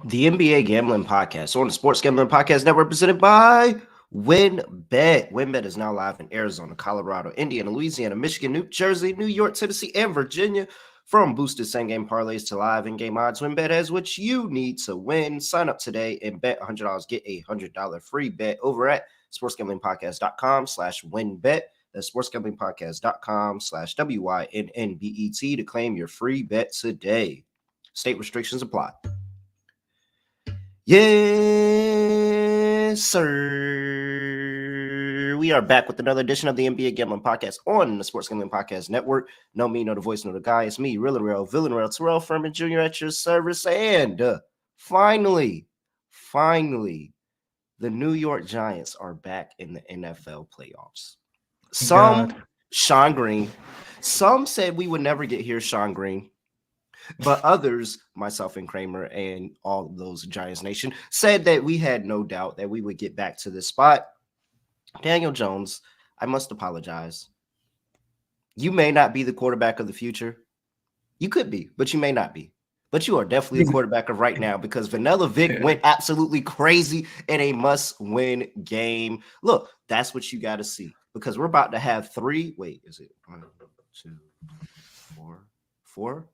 The NBA Gambling Podcast on the Sports Gambling Podcast Network, presented by WinBet. WinBet is now live in Arizona, Colorado, Indiana, Louisiana, Michigan, New Jersey, New York, Tennessee, and Virginia. From boosted same-game parlays to live in-game odds, WinBet has what you need to win. Sign up today and bet $100. Get a $100 free bet over at sportsgamblingpodcast.com/winbet. That's sportsgamblingpodcast.com/WYNNBET to claim your free bet today. State restrictions apply. Yes, sir. We are back with another edition of the NBA Gambling Podcast on the Sports Gambling Podcast Network. No me, no the voice, no the guy. It's me, Real and Real, Villain Real, Terrell Furman Jr. at your service. And finally, the New York Giants are back in the NFL playoffs. Sean Green. Some said we would never get here, Sean Green. But others, myself and Kramer and all of those Giants Nation, said that we had no doubt that we would get back to this spot. Daniel Jones, I must apologize. You may not be the quarterback of the future. You could be, but you may not be. But you are definitely a quarterback of right now because Vanilla Vic went absolutely crazy in a must-win game. Look, that's what you got to see because we're about to have three. Wait, is it 1, 2, 4?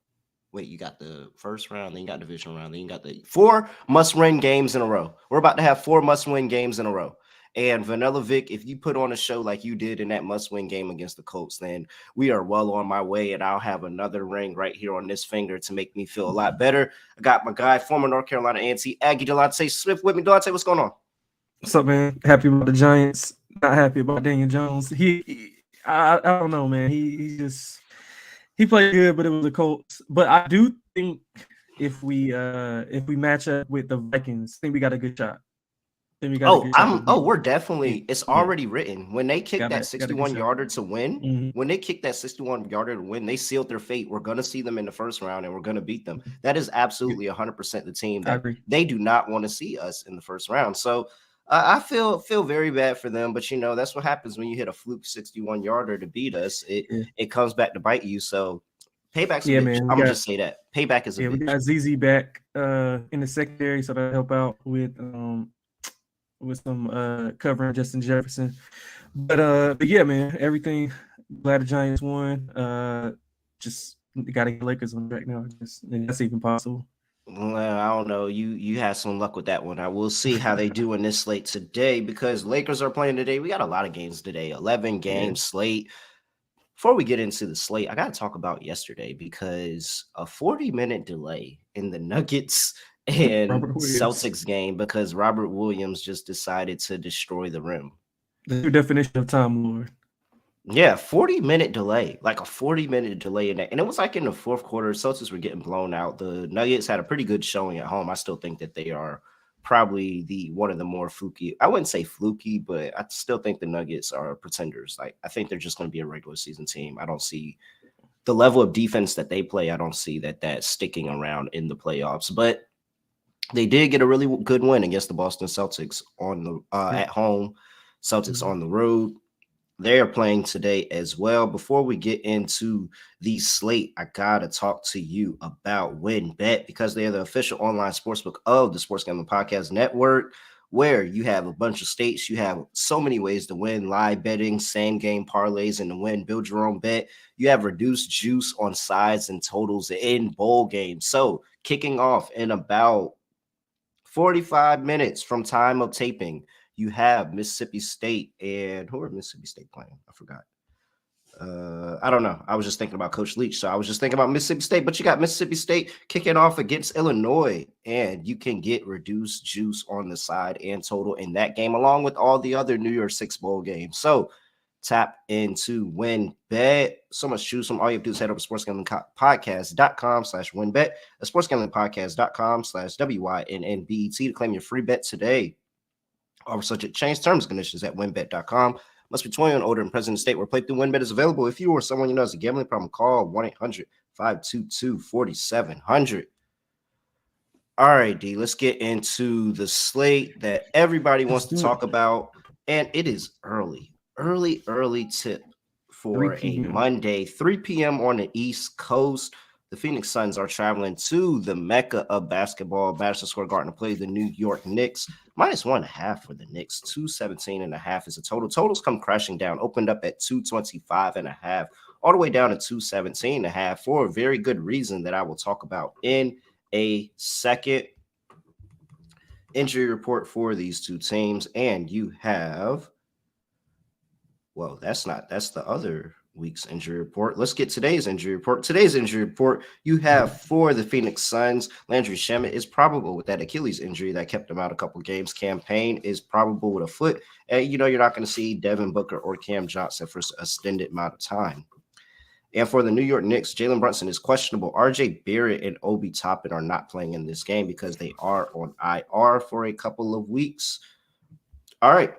Wait, you got the first round, then you got division round, then you got the 4 must-win games in a row. We're about to have 4 must-win games in a row. And Vanilla Vic, if you put on a show like you did in that must-win game against the Colts, then we are well on my way, and I'll have another ring right here on this finger to make me feel a lot better. I got my guy, former North Carolina A&T Aggie Delonte Swift with me. Delonte, what's going on? What's up, man? Happy about the Giants. Not happy about Daniel Jones. I don't know, man. He played good, but it was the Colts. But I do think if we match up with the Vikings, I think we got a good shot. We're definitely. It's already written when they kicked that 61-yarder to win. Mm-hmm. When they kicked that 61-yarder to win, they sealed their fate. We're gonna see them in the first round, and we're gonna beat them. That is absolutely 100% the team that they do not want to see us in the first round. So I feel very bad for them, but that's what happens when you hit a fluke 61-yarder to beat us. It comes back to bite you. So payback's a bitch. Man. I'm gonna just say that payback is a bitch. We got ZZ back in the secondary, so that'll help out with some covering Justin Jefferson. But yeah, man, everything. Glad the Giants won. Just got to get Lakers on track now. That's even possible. Well, I don't know. You had some luck with that one. I will see how they do in this slate today because Lakers are playing today. We got a lot of games today. 11 game slate. Before we get into the slate, I got to talk about yesterday because a 40-minute delay in the Nuggets and Celtics game because Robert Williams just decided to destroy the rim. The true definition of Time Lord. Yeah, 40-minute delay, like a 40-minute delay in that. And it was like in the fourth quarter, Celtics were getting blown out. The Nuggets had a pretty good showing at home. I still think that they are probably one of the more fluky. I wouldn't say fluky, but I still think the Nuggets are pretenders. Like I think they're just going to be a regular season team. I don't see the level of defense that they play. I don't see that sticking around in the playoffs. But they did get a really good win against the Boston Celtics on the at home. Celtics on the road. They are playing today as well. Before we get into the slate, I gotta talk to you about WinBet because they are the official online sportsbook of the Sports Gambling Podcast Network, where you have a bunch of states. You have so many ways to win: live betting, same game parlays, and to win. Build your own bet. You have reduced juice on sides and totals in bowl games. So kicking off in about 45 minutes from time of taping, you have Mississippi State, and who are Mississippi State playing? I forgot. I don't know. I was just thinking about Coach Leach, so I was just thinking about Mississippi State, but you got Mississippi State kicking off against Illinois, and you can get reduced juice on the side and total in that game, along with all the other New Year's Six bowl games. So tap into WinBet. So much choose from. All you have to do is head over to sportsgamblingpodcast.com/WinBet. That's sportsgamblingpodcast.com/WYNNBET to claim your free bet today. Offer subject change terms and conditions at winbet.com. Must be 21 older and present in the state where playthrough WinBet is available. If you or someone you know has a gambling problem, call 1-800-522-4700. All right, D, let's get into the slate that everybody wants to talk about. And it is early tip for a Monday, 3 p.m. on the East Coast. The Phoenix Suns are traveling to the mecca of basketball, Madison Square Garden, to play the New York Knicks. -1.5 for the Knicks. 217.5 is the total. Totals come crashing down. Opened up at 225.5, all the way down to 217.5 for a very good reason that I will talk about in a second. Injury report for these two teams, and you have, well, that's the other week's injury report. Let's get today's injury report. Today's injury report, you have for the Phoenix Suns, Landry Shamet is probable with that Achilles injury that kept him out a couple games. Cam Payne is probable with a foot. And you're not going to see Devin Booker or Cam Johnson for an extended amount of time. And for the New York Knicks, Jalen Brunson is questionable. RJ Barrett and Obi Toppin are not playing in this game because they are on IR for a couple of weeks. All right.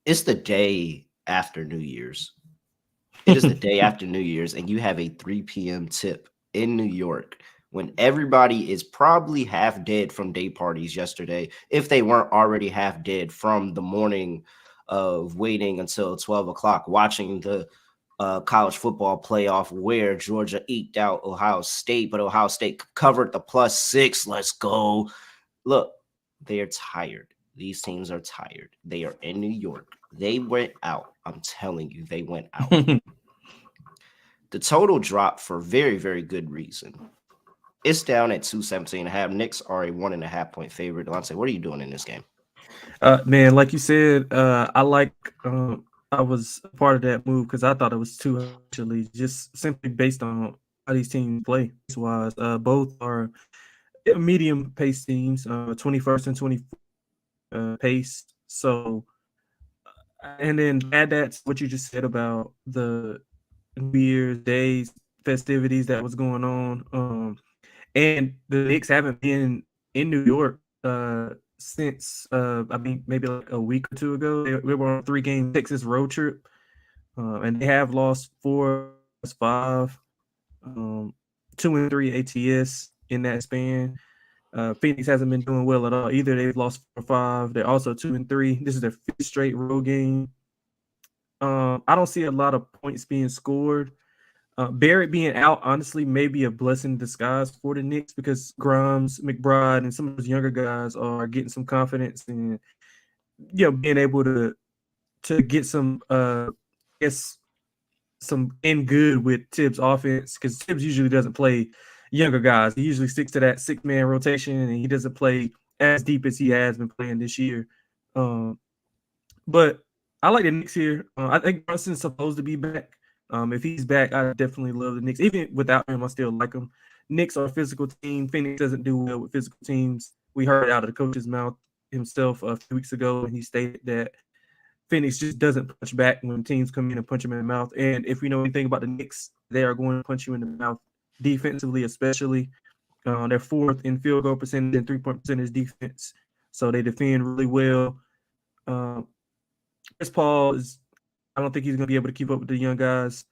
It's the day after New Year's. It is the day after New Year's, and you have a 3 p.m. tip in New York when everybody is probably half dead from day parties yesterday, if they weren't already half dead from the morning of waiting until 12 o'clock, watching the college football playoff where Georgia eked out Ohio State, but Ohio State covered the +6. Let's go. Look, they are tired. These teams are tired. They are in New York. They went out. I'm telling you, they went out. The total dropped for very, very good reason. It's down at 217.5. Knicks are a 1.5 point favorite. Delonte, what are you doing in this game? Man, like you said, I was a part of that move because I thought it was too actually, just simply based on how these teams play. Wise, both are medium pace teams, 21st and 24th pace. So, and then add that to what you just said about the New Year's Days festivities that was going on. And the Knicks haven't been in New York since I mean maybe like a week or two ago. They were on a 3-game Texas road trip, and they have lost 4-5, 2-3 ATS in that span. Phoenix hasn't been doing well at all either. They've lost 4-5. They're also 2-3. This is their 5th straight road game. I don't see a lot of points being scored. Barrett being out, honestly, may be a blessing in disguise for the Knicks because Grimes, McBride, and some of those younger guys are getting some confidence and being able to get some some in good with Tibbs' offense because Tibbs usually doesn't play younger guys. He usually sticks to that 6-man rotation and he doesn't play as deep as he has been playing this year. But I like the Knicks here. I think Brunson's supposed to be back. If he's back, I definitely love the Knicks. Even without him, I still like them. Knicks are a physical team. Phoenix doesn't do well with physical teams. We heard it out of the coach's mouth himself a few weeks ago, and he stated that Phoenix just doesn't punch back when teams come in and punch him in the mouth. And if we know anything about the Knicks, they are going to punch you in the mouth defensively, especially. They're 4th in field goal percentage and 3-point percentage defense, so they defend really well. Chris Paul is. I don't think he's going to be able to keep up with the young guys.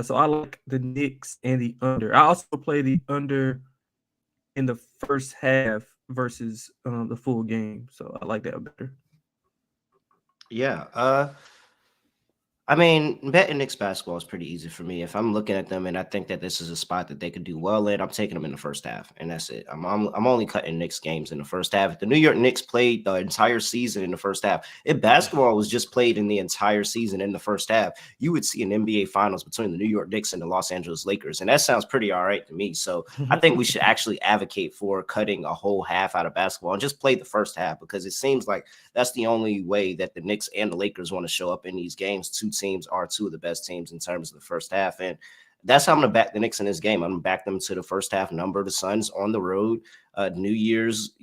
So I like the Knicks and the under. I also play the under in the first half versus the full game. So I like that better. Yeah. I mean, betting Knicks basketball is pretty easy for me. If I'm looking at them and I think that this is a spot that they could do well in, I'm taking them in the first half, and that's it. I'm only cutting Knicks games in the first half. If the New York Knicks played the entire season in the first half, if basketball was just played in the entire season in the first half, you would see an NBA Finals between the New York Knicks and the Los Angeles Lakers, and that sounds pretty all right to me. So I think we should actually advocate for cutting a whole half out of basketball and just play the first half because it seems like that's the only way that the Knicks and the Lakers want to show up in these games. Two teams are two of the best teams in terms of the first half. And that's how I'm going to back the Knicks in this game. I'm going to back them to the first half number. The Suns on the road, New Year's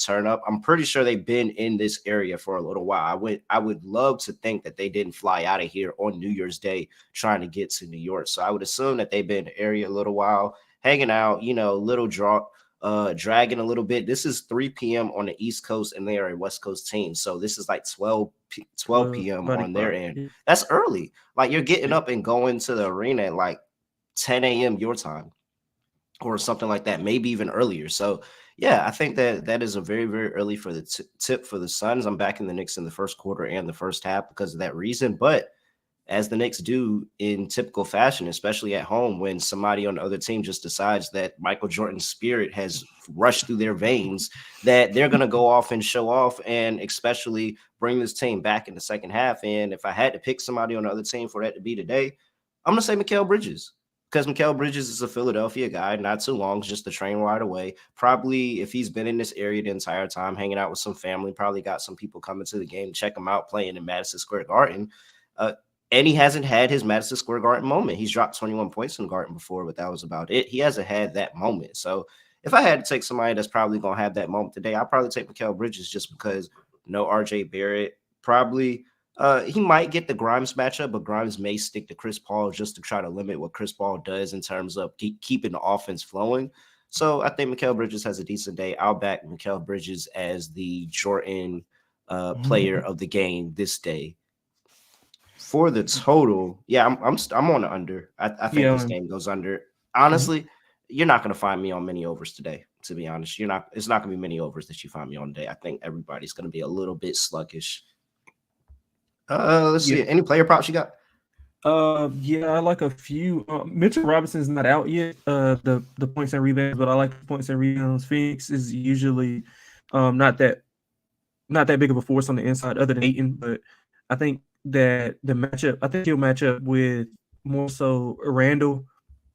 turn up. I'm pretty sure they've been in this area for a little while. I would love to think that they didn't fly out of here on New Year's Day trying to get to New York. So I would assume that they've been in the area a little while, hanging out, little drop. Dragging a little bit. This is 3 p.m. on the East Coast, and they are a West Coast team. So this is like 12 p.m. on their end. That's early. Like you're getting up and going to the arena at like 10 a.m. your time or something like that, maybe even earlier. So yeah, I think that is a very, very early for the tip for the Suns. I'm backing the Knicks in the first quarter and the first half because of that reason. But as the Knicks do in typical fashion, especially at home when somebody on the other team just decides that Michael Jordan's spirit has rushed through their veins, that they're going to go off and show off and especially bring this team back in the second half. And if I had to pick somebody on the other team for that to be today, I'm going to say Mikal Bridges. Because Mikal Bridges is a Philadelphia guy, not too long, just the train ride away. Probably if he's been in this area the entire time, hanging out with some family, probably got some people coming to the game to check him out playing in Madison Square Garden. And he hasn't had his Madison Square Garden moment. He's dropped 21 points in the Garden before, but that was about it. He hasn't had that moment. So if I had to take somebody that's probably going to have that moment today, I'd probably take Mikal Bridges just because no RJ Barrett. Probably he might get the Grimes matchup, but Grimes may stick to Chris Paul just to try to limit what Chris Paul does in terms of keeping the offense flowing. So I think Mikal Bridges has a decent day. I'll back Mikal Bridges as the Jordan player of the game this day. For the total, yeah, I'm on the under. I think this game goes under. Honestly, you're not going to find me on many overs today. To be honest, it's not going to be many overs that you find me on today. I think everybody's going to be a little bit sluggish. Let's see. Any player props you got? Yeah, I like a few. Mitchell Robinson's not out yet. The points and rebounds, but I like the points and rebounds. Phoenix is usually not that big of a force on the inside, other than Ayton. But I think that the matchup, I think he'll match up with more so Randall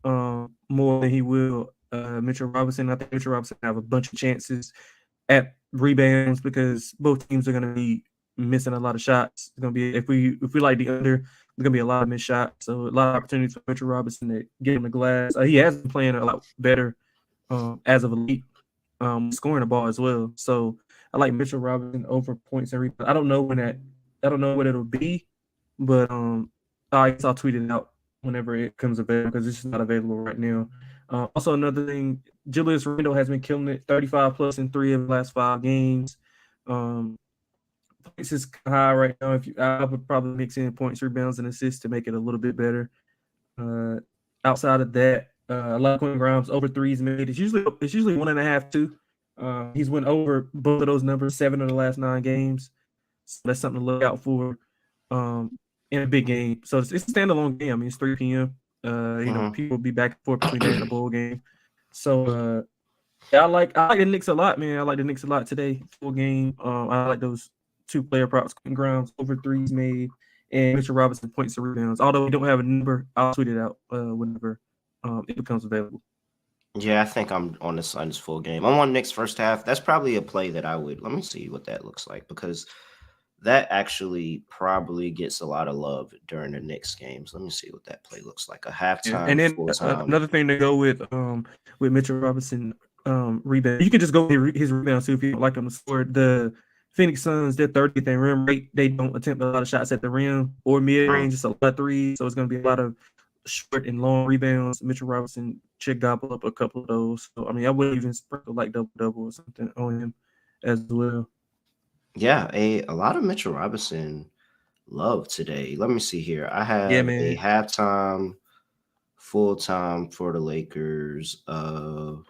more than he will Mitchell Robinson. I think Mitchell Robinson have a bunch of chances at rebounds because both teams are going to be missing a lot of shots. It's going to be if we like the under, there's going to be a lot of missed shots. So a lot of opportunities for Mitchell Robinson to get him the glass. He has been playing a lot better as of late, scoring the ball as well. So I like Mitchell Robinson over points and rebounds. I don't know what it'll be, but I guess I'll tweet it out whenever it comes available because it's just not available right now. Also, another thing, Julius Randle has been killing it, 35 plus in 3 of the last 5 games. Points is high right now. I would probably mix in points, rebounds, and assists to make it a little bit better. Outside of that, I like Quentin Grimes over threes made. It's usually 1.5 2. He's went over both of those numbers 7 of the last 9 games. So that's something to look out for in a big game. So it's a standalone game. I mean, it's 3 p.m. People will be back and forth between that and the bowl game. So I like the Knicks a lot, man. I like the Knicks a lot today. Full game. I like those 2 player props: Quentin Grimes over threes made, and Mitchell Robinson points and rebounds. Although we don't have a number, I'll tweet it out whenever it becomes available. Yeah, I think I'm on the Suns full game. I'm on Knicks first half. That's probably a play that I would. Let me see what that looks like because that actually probably gets a lot of love during the Knicks games. Let me see what that play looks like. A halftime, and then another thing to go with Mitchell Robinson rebound. You can just go with his rebounds too if you don't like him to score. The Phoenix Suns, they're 30th in rim rate. They don't attempt a lot of shots at the rim or mid range. It's a lot of threes, so it's going to be a lot of short and long rebounds. Mitchell Robinson should gobble up a couple of those. So I mean, I would even sprinkle like double or something on him as well. Yeah, a lot of Mitchell Robinson love today. Let me see here. I have a halftime, full time for the Lakers. No,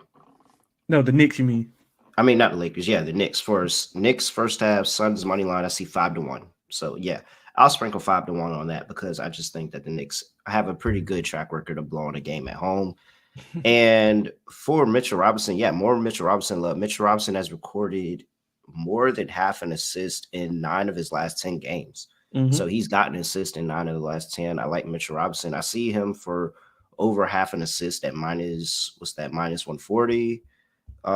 the Knicks, you mean? I mean, not the Lakers. Yeah, the Knicks first. Knicks first half, Suns money line. I see 5-1. So yeah, I'll sprinkle 5-1 on that because I just think that the Knicks have a pretty good track record of blowing a game at home. And for Mitchell Robinson, yeah, more Mitchell Robinson love. Mitchell Robinson has recorded more than half an assist in 9 of his last 10 games. So he's gotten an assist in 9 of the last 10. I like Mitchell Robinson. I see him for over half an assist at minus 140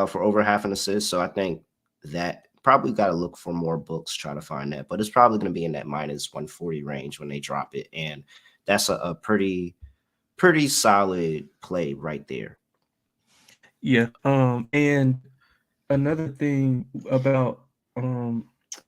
for over half an assist. So I think that probably got to look for more books trying to find that, but it's probably going to be in that minus 140 range when they drop it. And that's a pretty solid play right there. Yeah. And another thing about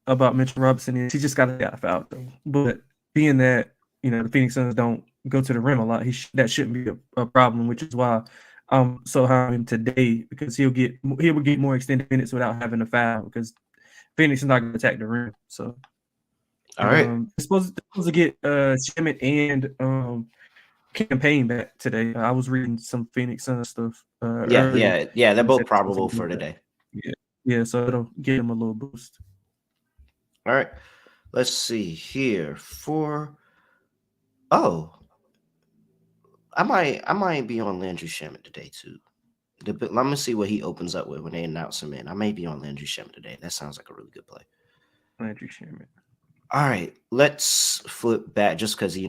Mitchell Robinson is he just got to get foul though. But being that the Phoenix Suns don't go to the rim a lot, that shouldn't be a problem, which is why I'm so high on him today because he will get more extended minutes without having a foul because Phoenix is not going to attack the rim. So all right, supposed to get Shemet and campaign back today. I was reading some Phoenix Suns stuff. Yeah. They're both probable for today. Yeah. So it'll give them a little boost. All right, let's see here for Oh, I might be on Landry Shamet today too. Let me see what he opens up with when they announce him in. I may be on Landry Shamet today. That sounds like a really good play. Landry Shamet. All right, let's flip back just because he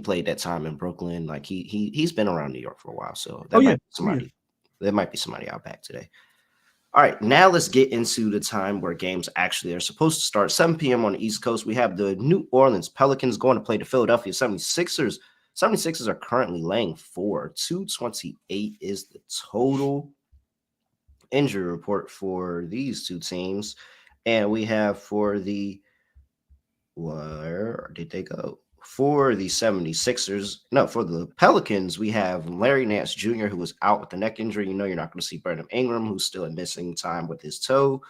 played that time in Brooklyn. Like he's been around New York for a while, so Oh that yeah, might be oh yeah. somebody. There might be somebody out back today. All right, now let's get into the time where games actually are supposed to start. 7 p.m. on the East Coast, we have the New Orleans Pelicans going to play the Philadelphia 76ers. 76ers are currently laying 4. 228 is the total injury report for these two teams. And we have for the where did they go? For the 76ers, no, for the Pelicans, we have Larry Nance Jr., who was out with a neck injury. You know, you're not going to see Brandon Ingram, who's still missing time with his toe.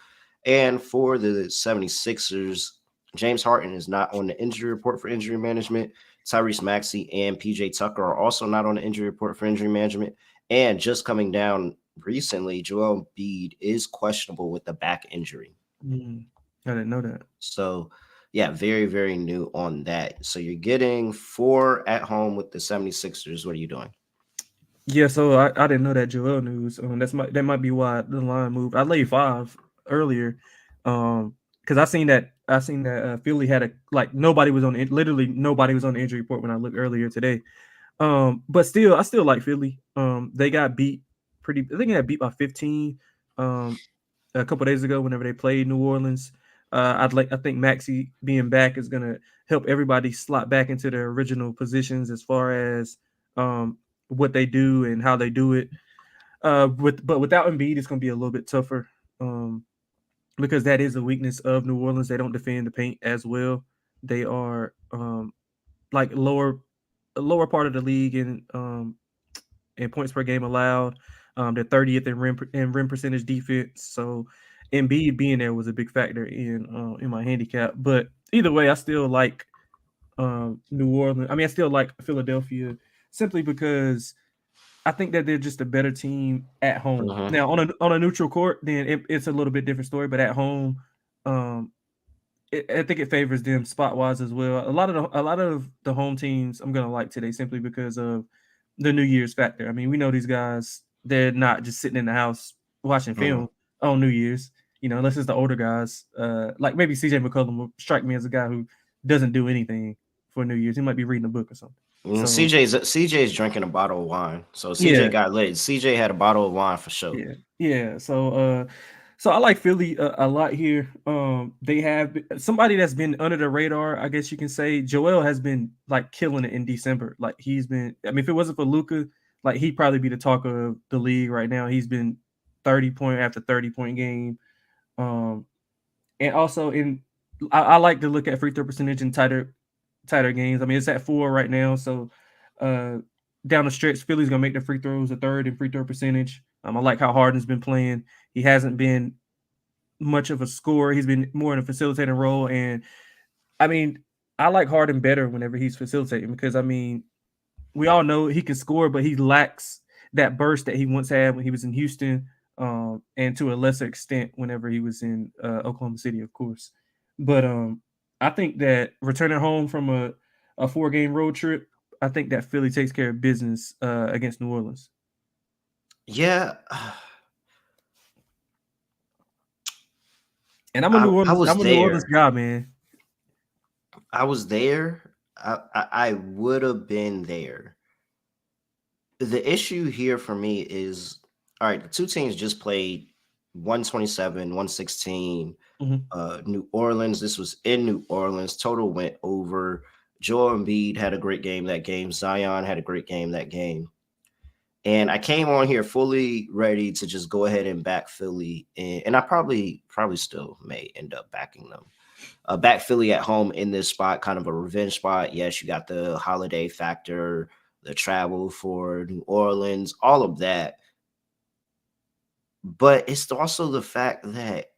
And for the 76ers, James Harden is not on the injury report for injury management. Tyrese Maxey and PJ Tucker are also not on the injury report for injury management. And just coming down recently, Joel Embiid is questionable with the back injury. I didn't know that. So, yeah, very, very new on that. So you're getting 4 at home with the 76ers. What are you doing? Yeah, so I didn't know that Joel news. That might be why the line moved. I laid 5 earlier, because I seen that Philly had a like nobody was on literally nobody was on the injury report when I looked earlier today. But still, I still like Philly. They got beat pretty. I think they got beat by 15. Um, a couple days ago whenever they played New Orleans. I think Maxi being back is gonna help everybody slot back into their original positions as far as what they do and how they do it. But without Embiid, it's gonna be a little bit tougher. Because that is a weakness of New Orleans. They don't defend the paint as well. They are like lower part of the league in points per game allowed. They're 30th in rim percentage defense. So Embiid being there was a big factor in my handicap. But either way, I still like New Orleans. I mean, I still like Philadelphia simply because I think that they're just a better team at home. Mhm. Now on a neutral court, then it's a little bit different story. But at home, um, I think it favors them spot wise as well. A lot of the home teams I'm gonna like today simply because of the New Year's factor. I mean, we know these guys; they're not just sitting in the house watching Mhm. film on New Year's. Unless it's the older guys, like maybe CJ McCollum will strike me as a guy who doesn't do anything for New Year's. He might be reading a book or something. So CJ's drinking a bottle of wine. So CJ yeah, got lit. CJ had a bottle of wine for sure. yeah. So I like Philly a lot here. They have somebody that's been under the radar, I guess you can say. Joel has been like killing it in December. Like he's been. I mean, if it wasn't for Luca, like he'd probably be the talk of the league right now. He's been 30 point after 30 point game. Um, and also I like to look at free throw percentage in tighter games. I mean, it's at 4 right now, so uh, down the stretch, Philly's gonna make the free throws a third in free throw percentage. I like how Harden's been playing. He hasn't been much of a scorer. He's been more in a facilitating role, and I mean, I like Harden better whenever he's facilitating because I mean, we all know he can score, but he lacks that burst that he once had when he was in Houston, and to a lesser extent whenever he was in Oklahoma City, of course. But I think that returning home from a 4 game road trip, I think that Philly takes care of business against New Orleans. Yeah, And I'm a New I Orleans, was I'm a New Orleans there. guy, man. I was there. I would have been there. The issue here for me is all right, the two teams just played 127, 116. Mhm. New Orleans. This was in New Orleans. Total went over. Joel Embiid had a great game that game. Zion had a great game that game. And I came on here fully ready to just go ahead and back Philly, and I probably still may end up backing them. Back Philly at home in this spot, kind of a revenge spot. Yes, you got the holiday factor, the travel for New Orleans, all of that. But it's also the fact that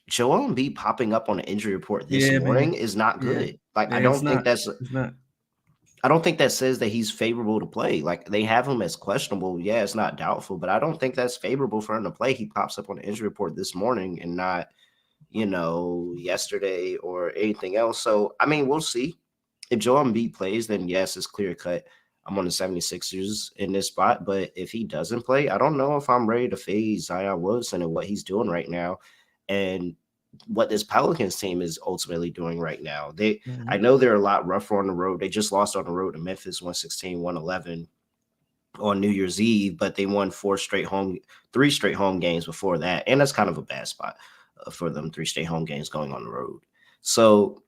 Joel Embiid popping up on the injury report this Yeah, morning man. is not Yeah, good. Like yeah. It's not. It's not. I don't think that says that he's favorable to play. Like they have him as questionable. Yeah, it's not doubtful, but I don't think that's favorable for him to play. He pops up on the injury report this morning and not, yesterday or anything else. So I mean, we'll see. If Joel Embiid plays, then yes, it's clear cut. I'm on the 76ers in this spot. But if he doesn't play, I don't know if I'm ready to fade Zion Wilson and what he's doing right now. And what this Pelicans team is ultimately doing right now. I Mhm. know they're a lot rougher on the road. They just lost on the road to Memphis 116-111 on New Year's Eve, but they won three straight home games before that. And that's kind of a bad spot for them, three straight home games going on the road. So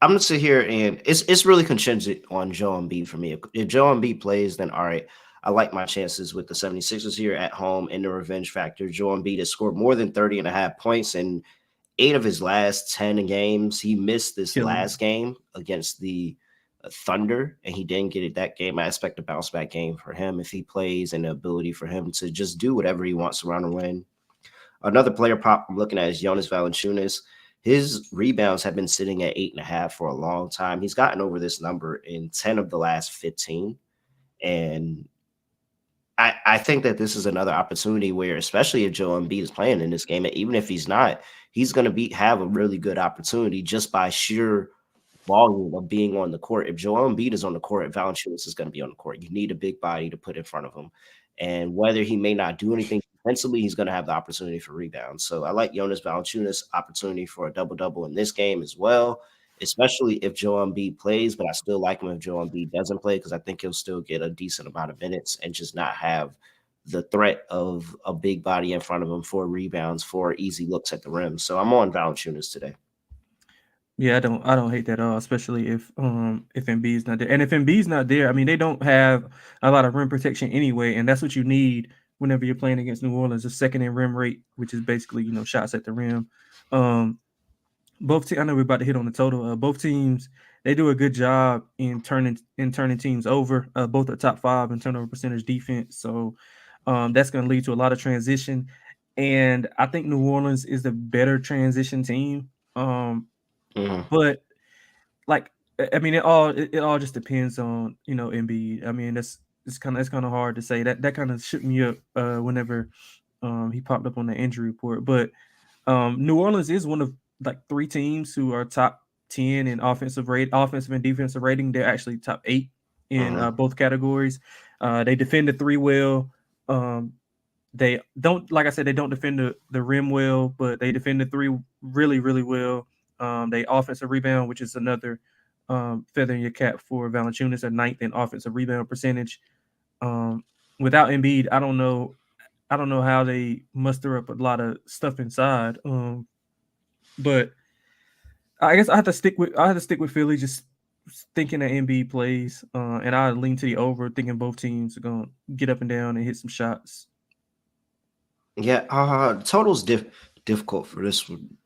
I'm gonna sit here and it's really contingent on Joe Embiid for me. If Joe Embiid plays, then all right. I like my chances with the 76ers here at home in the revenge factor. Joe Embiid has scored more than 30 and a half points in 8 of his last 10 games. He missed this Killing it. last game against the Thunder, and he didn't get it that game. I expect a bounce back game for him if he plays, and the ability for him to just do whatever he wants around the rim. Another player prop I'm looking at is Jonas Valanciunas. His rebounds have been sitting at 8.5 for a long time. He's gotten over this number in 10 of the last 15. And I think that this is another opportunity where, especially if Joel Embiid is playing in this game, and even if he's not, he's going to have a really good opportunity just by sheer volume of being on the court. If Joel Embiid is on the court, Valanciunas is going to be on the court. You need a big body to put in front of him. And whether he may not do anything defensively, he's going to have the opportunity for rebounds. So I like Jonas Valanciunas' opportunity for a double-double in this game as well, especially if Joel Embiid plays. But I still like him if Joel Embiid doesn't play because I think he'll still get a decent amount of minutes and just not have the threat of a big body in front of him for rebounds, for easy looks at the rim. So I'm on Valanciunas today. Yeah, I don't hate that at all, especially if Embiid's not there. And if Embiid's not there, I mean they don't have a lot of rim protection anyway, and that's what you need whenever you're playing against New Orleans, a second in rim rate, which is basically, shots at the rim. Um I know we're about to hit on the total. Both teams, they do a good job in turning teams over. Both are top five in turnover percentage defense. So that's going to lead to a lot of transition. And I think New Orleans is the better transition team. Mhm. But like I mean, it all just depends on Embiid. I mean, it's kind of hard to say. That kind of shook me up whenever he popped up on the injury report. But New Orleans is one of like three teams who are top 10 in offensive and defensive rating. They're actually top 8 in Mhm. both categories. They defend the three well. Um, they don't, like I said, they don't defend the rim well, but they defend the three really, really well. They offensive rebound, which is another feather in your cap for Valanciunas, at ninth in offensive rebound percentage. Um, Without Embiid, I don't know how they muster up a lot of stuff inside. But I guess I have to stick with Philly, just thinking that Embiid plays, and I lean to the over, thinking both teams are gonna get up and down and hit some shots. Yeah, total's difficult for this one.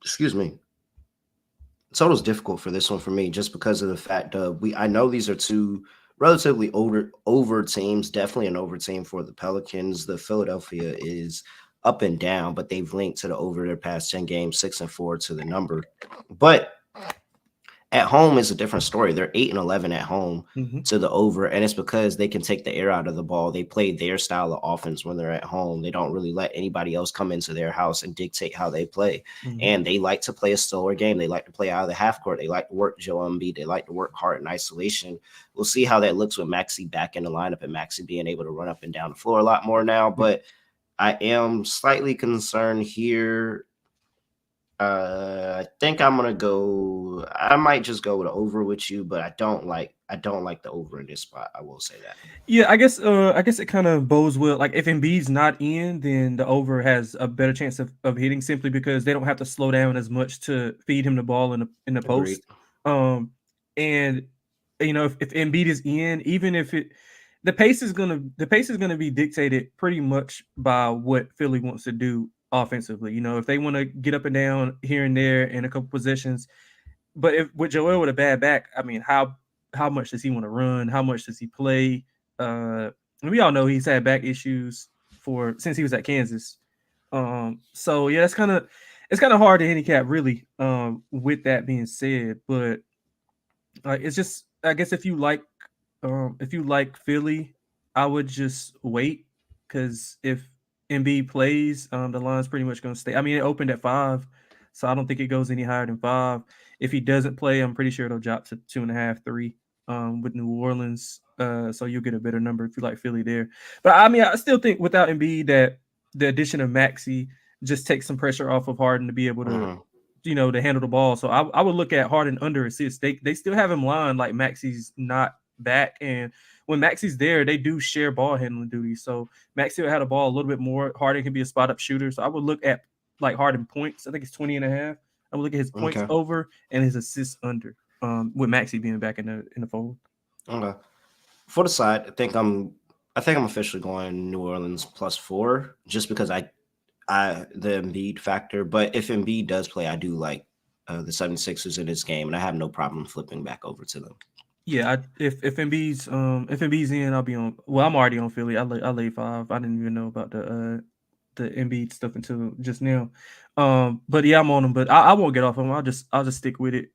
Excuse me. Total's difficult for this one for me just because of the fact I know these are two relatively over teams, definitely an over team for the Pelicans. The Philadelphia is up and down, but they've linked to the over their past 10 games, 6-4 to the number. But at home is a different story. They're 8-11 at home Hmm. to the over, and it's because they can take the air out of the ball. They play their style of offense when they're at home. They don't really let anybody else come into their house and dictate how they play. Hmm. And they like to play a slower game. They like to play out of the half court. They like to work Joe Embiid. They like to work hard in isolation. We'll see how that looks with Maxi back in the lineup and Maxi being able to run up and down the floor a lot more now. But I am slightly concerned here. I think I'm gonna go. I might just go with over with you, but I don't like the over in this spot. I will say that. Yeah, I guess it kind of bodes well. Like if Embiid's not in, then the over has a better chance of hitting, simply because they don't have to slow down as much to feed him the ball in the Agreed. post. Um, and if Embiid is in, even if the pace is gonna be dictated pretty much by what Philly wants to do offensively. If they want to get up and down here and there in a couple possessions, but if with Joel with a bad back, I mean, how much does he want to run? How much does he play? And we all know he's had back issues for since he was at Kansas. So yeah, it's kind of hard to handicap really. With that being said, but it's just, I guess, if you like Philly, I would just wait, because if Embiid plays, the line's pretty much going to stay. I mean, it opened at 5, So I don't think it goes any higher than 5. If he doesn't play, I'm pretty sure it'll drop to 2.5, 3 with New Orleans. So you'll get a better number if you like Philly there. But I mean, I still think without Embiid that the addition of Maxey just takes some pressure off of Harden to be able to, Mm-hmm. to handle the ball. So I would look at Harden under assists. They still have him lined like Maxey's not back, and when Maxey's there, they do share ball handling duties. So Maxey will have the ball a little bit more. Harden can be a spot up shooter. So I would look at like Harden points. I think it's 20.5. I would look at his points Okay. over and his assists under. With Maxey being back in the fold. Okay. For the side, I think I'm officially going New Orleans +4 just because the Embiid factor. But if Embiid does play, I do like the 76ers in this game, and I have no problem flipping back over to them. Yeah, if Embiid's in, I'll be on. Well, I'm already on Philly. I lay 5. I didn't even know about the Embiid stuff until just now. But yeah, I'm on them. But I won't get off them. I'll just stick with it.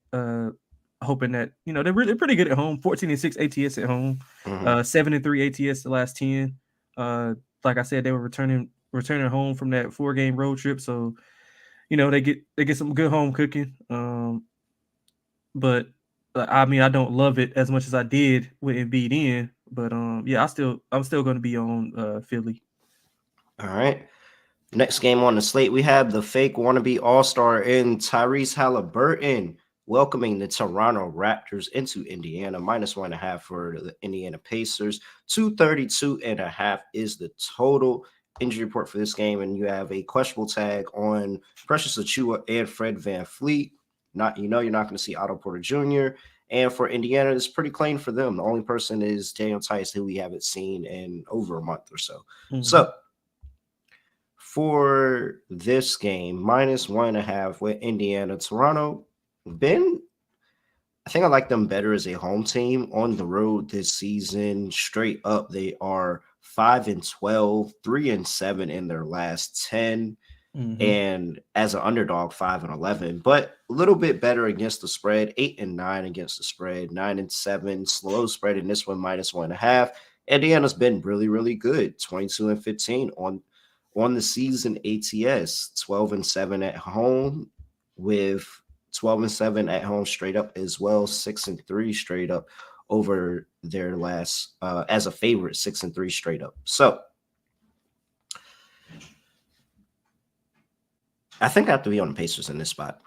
Hoping that they're pretty good at home. 14-6 ATS at home. Mm-hmm. 7-3 ATS the last 10. Like I said, they were returning home from that 4-game road trip. So they get some good home cooking. But I mean, I don't love it as much as I did with Embiid in. But yeah, I'm still going to be on Philly. All right. Next game on the slate, we have the fake wannabe all-star in Tyrese Halliburton welcoming the Toronto Raptors into Indiana. -1.5 for the Indiana Pacers. 232.5 is the total injury report for this game. And you have a questionable tag on Precious Achiuwa and Fred VanVleet. You're not going to see Otto Porter Jr. And for Indiana, it's pretty clean for them. The only person is Daniel Tice, who we haven't seen in over a month or so. Mm-hmm. So for this game, -1.5 with Indiana. Toronto, I think I like them better as a home team. On the road this season, straight up, they are 5-12, 3-7 in their last 10. Mm-hmm. And as an underdog, 5-11, but a little bit better against the spread, 8-9 against the spread, 9-7, slow spread in this one, -1.5. Indiana's been really, really good, 22-15 on the season ATS, 12-7 at home, with 12-7 at home straight up as well, 6-3 straight up over their last as a favorite, 6-3 straight up. So I think I have to be on the Pacers in this spot.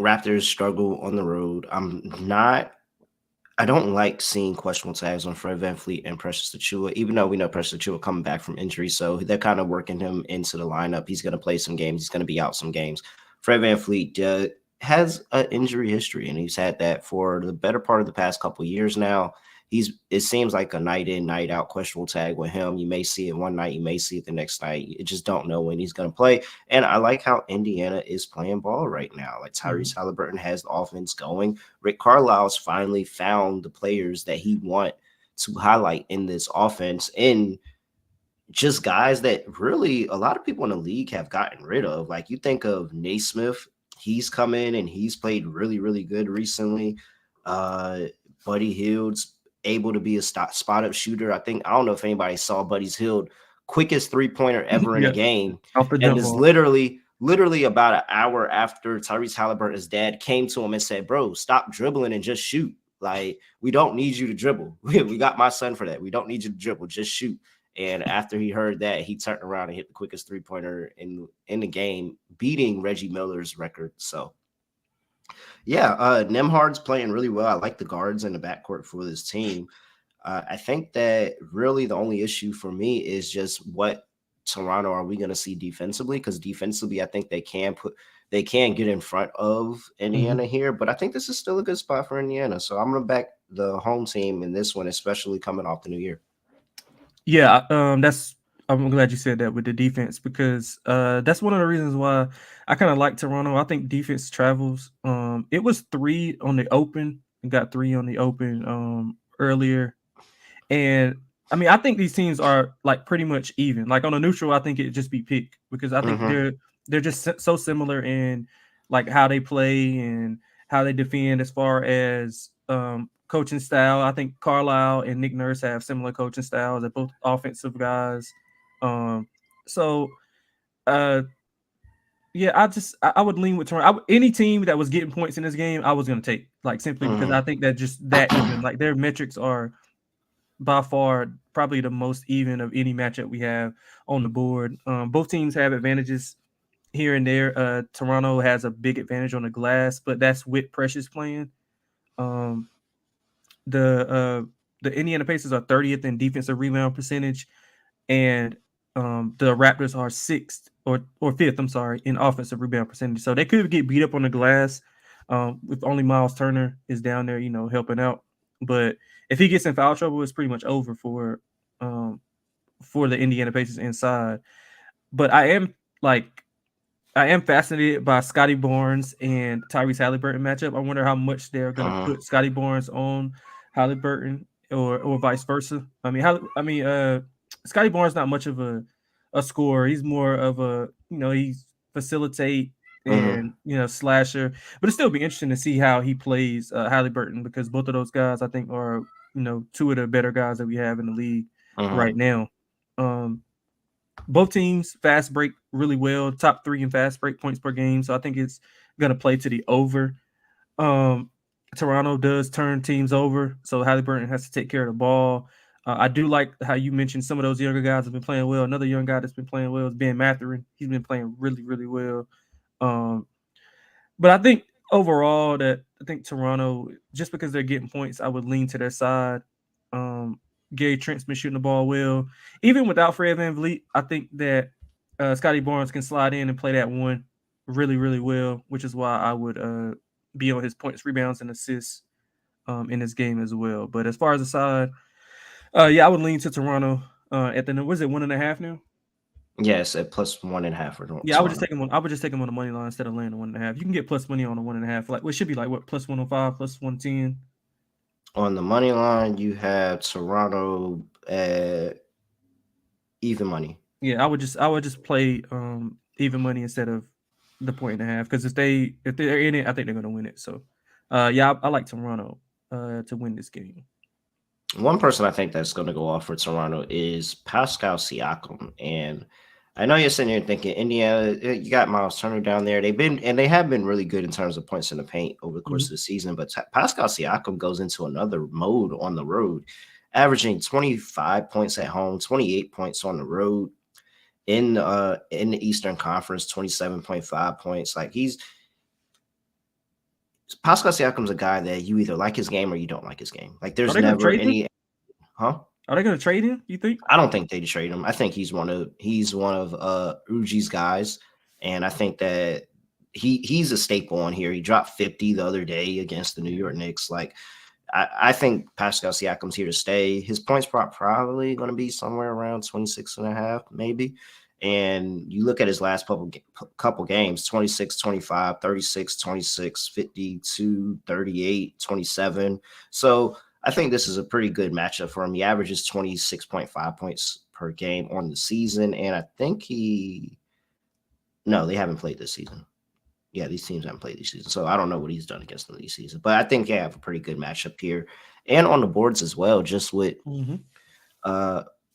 Raptors struggle on the road. I don't like seeing questionable tags on Fred VanVleet and Precious Achiuwa, even though we know Precious Achiuwa coming back from injury. So they're kind of working him into the lineup. He's going to play some games. He's going to be out some games. Fred VanVleet has an injury history, and he's had that for the better part of the past couple of years now. It seems like a night in, night out questionable tag with him. You may see it one night, you may see it the next night. You just don't know when he's going to play. And I like how Indiana is playing ball right now. Like Tyrese Halliburton has the offense going. Rick Carlisle's finally found the players that he want to highlight in this offense, and just guys that really a lot of people in the league have gotten rid of. Like you think of Naismith, he's come in and he's played really, really good recently. Buddy Hield's able to be a spot-up shooter. I don't know if anybody saw Buddy Hield quickest three-pointer ever in a Yeah, game. off the And jump is ball. literally about an hour after Tyrese Halliburton's dad came to him and said, bro, stop dribbling and just shoot. Like, we don't need you to dribble. We got my son for that. We don't need you to dribble. Just shoot. And after he heard that, he turned around and hit the quickest three-pointer in the game, beating Reggie Miller's record. So yeah, Nemhard's playing really well. I like the guards in the backcourt for this team. I think that really the only issue for me is just what Toronto are we going to see defensively? Because defensively, I think they can get in front of Indiana here, but I think this is still a good spot for Indiana. So I'm going to back the home team in this one, especially coming off the new year. Yeah, I'm glad you said that with the defense because that's one of the reasons why I kind of like Toronto. I think defense travels. It was 3 on the open and got 3 on the open earlier. And I mean, I think these teams are like pretty much even. Like on a neutral, I think it'd just be pick because I think they're just so similar in like how they play and how they defend as far as coaching style. I think Carlisle and Nick Nurse have similar coaching styles. They're both offensive guys. So uh Yeah, I would lean with Toronto. Any team that was getting points in this game, I was going to take, like, simply because I think that just that even, like, their metrics are by far probably the most even of any matchup we have on the board. Both teams have advantages here and there. Toronto has a big advantage on the glass, but that's with Precious playing. Um, the Indiana Pacers are 30th in defensive rebound percentage, and the Raptors are sixth or fifth, I'm sorry, in offensive rebound percentage. So they could get beat up on the glass if only Miles Turner is down there, helping out. But if he gets in foul trouble, it's pretty much over for the Indiana Pacers inside. But I am fascinated by Scotty Barnes and Tyrese Halliburton matchup. I wonder how much they're going to put Scotty Barnes on Halliburton or vice versa. Scotty Barnes not much of a scorer. He's more of a he's facilitate and slasher. But it'll still be interesting to see how he plays Halliburton, because both of those guys I think are two of the better guys that we have in the league right now. Both teams fast break really well, top 3 in fast break points per game. So I think it's going to play to the over. Toronto does turn teams over, so Halliburton has to take care of the ball. I do like how you mentioned some of those younger guys have been playing well. Another young guy that's been playing well is Ben Mathurin. He's been playing really, really well. But I think overall I think Toronto, just because they're getting points, I would lean to their side. Gary Trent's been shooting the ball well. Even without Fred VanVleet, I think that Scotty Barnes can slide in and play that one really, really well, which is why I would be on his points, rebounds, and assists in this game as well. But as far as the side, I would lean to Toronto at the, was it 1.5 now? Yes, at plus 1.5 for Toronto. Yeah, I would just take him on. I would just take him on the money line instead of laying the 1.5. You can get plus money on the 1.5. Like, it should be like what, plus 105, plus 110. On the money line, you have Toronto at even money. Yeah, I would just play even money instead of the 1.5, because if they're in it, I think they're gonna win it. So, I like Toronto to win this game. One person I think that's going to go off for Toronto is Pascal Siakam, and I know you're sitting here thinking Indiana, you got Miles Turner down there. They have been really good in terms of points in the paint over the course of the season. But Pascal Siakam goes into another mode on the road, averaging 25 points at home, 28 points on the road. In the Eastern Conference, 27.5 points. Like, Pascal Siakam's a guy that you either like his game or you don't like his game. Like, there's never any, huh? Are they going to trade him? You think? I don't think they trade him. I think he's one of Uji's guys, and I think that he's a staple on here. He dropped 50 the other day against the New York Knicks. Like, I think Pascal Siakam's here to stay. His points probably going to be somewhere around 26.5, maybe. And you look at his last couple games, 26, 25, 36, 26, 52, 38, 27. So I think this is a pretty good matchup for him. He averages 26.5 points per game on the season. And I think no, they haven't played this season. Yeah, these teams haven't played this season. So I don't know what he's done against them this season. But I think they have a pretty good matchup here. And on the boards as well, just with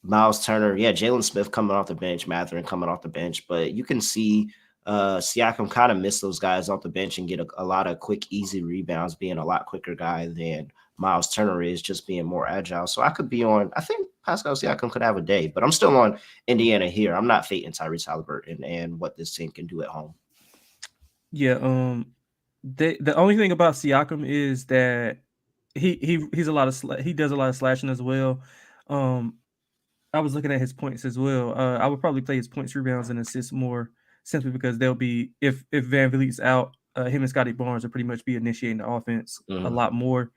Miles Turner. Yeah, Jalen Smith coming off the bench, Mathurin coming off the bench. But you can see Siakam kind of miss those guys off the bench and get a lot of quick, easy rebounds, being a lot quicker guy than Miles Turner is, just being more agile. So I think Pascal Siakam could have a day. But I'm still on Indiana here. I'm not fading Tyrese Halliburton and what this team can do at home. Yeah, the only thing about Siakam is that he's a lot of he does a lot of slashing as well. I was looking at his points as well. I would probably play his points, rebounds, and assists more, simply because they'll be, if VanVleet's out, him and Scotty Barnes will pretty much be initiating the offense a lot more.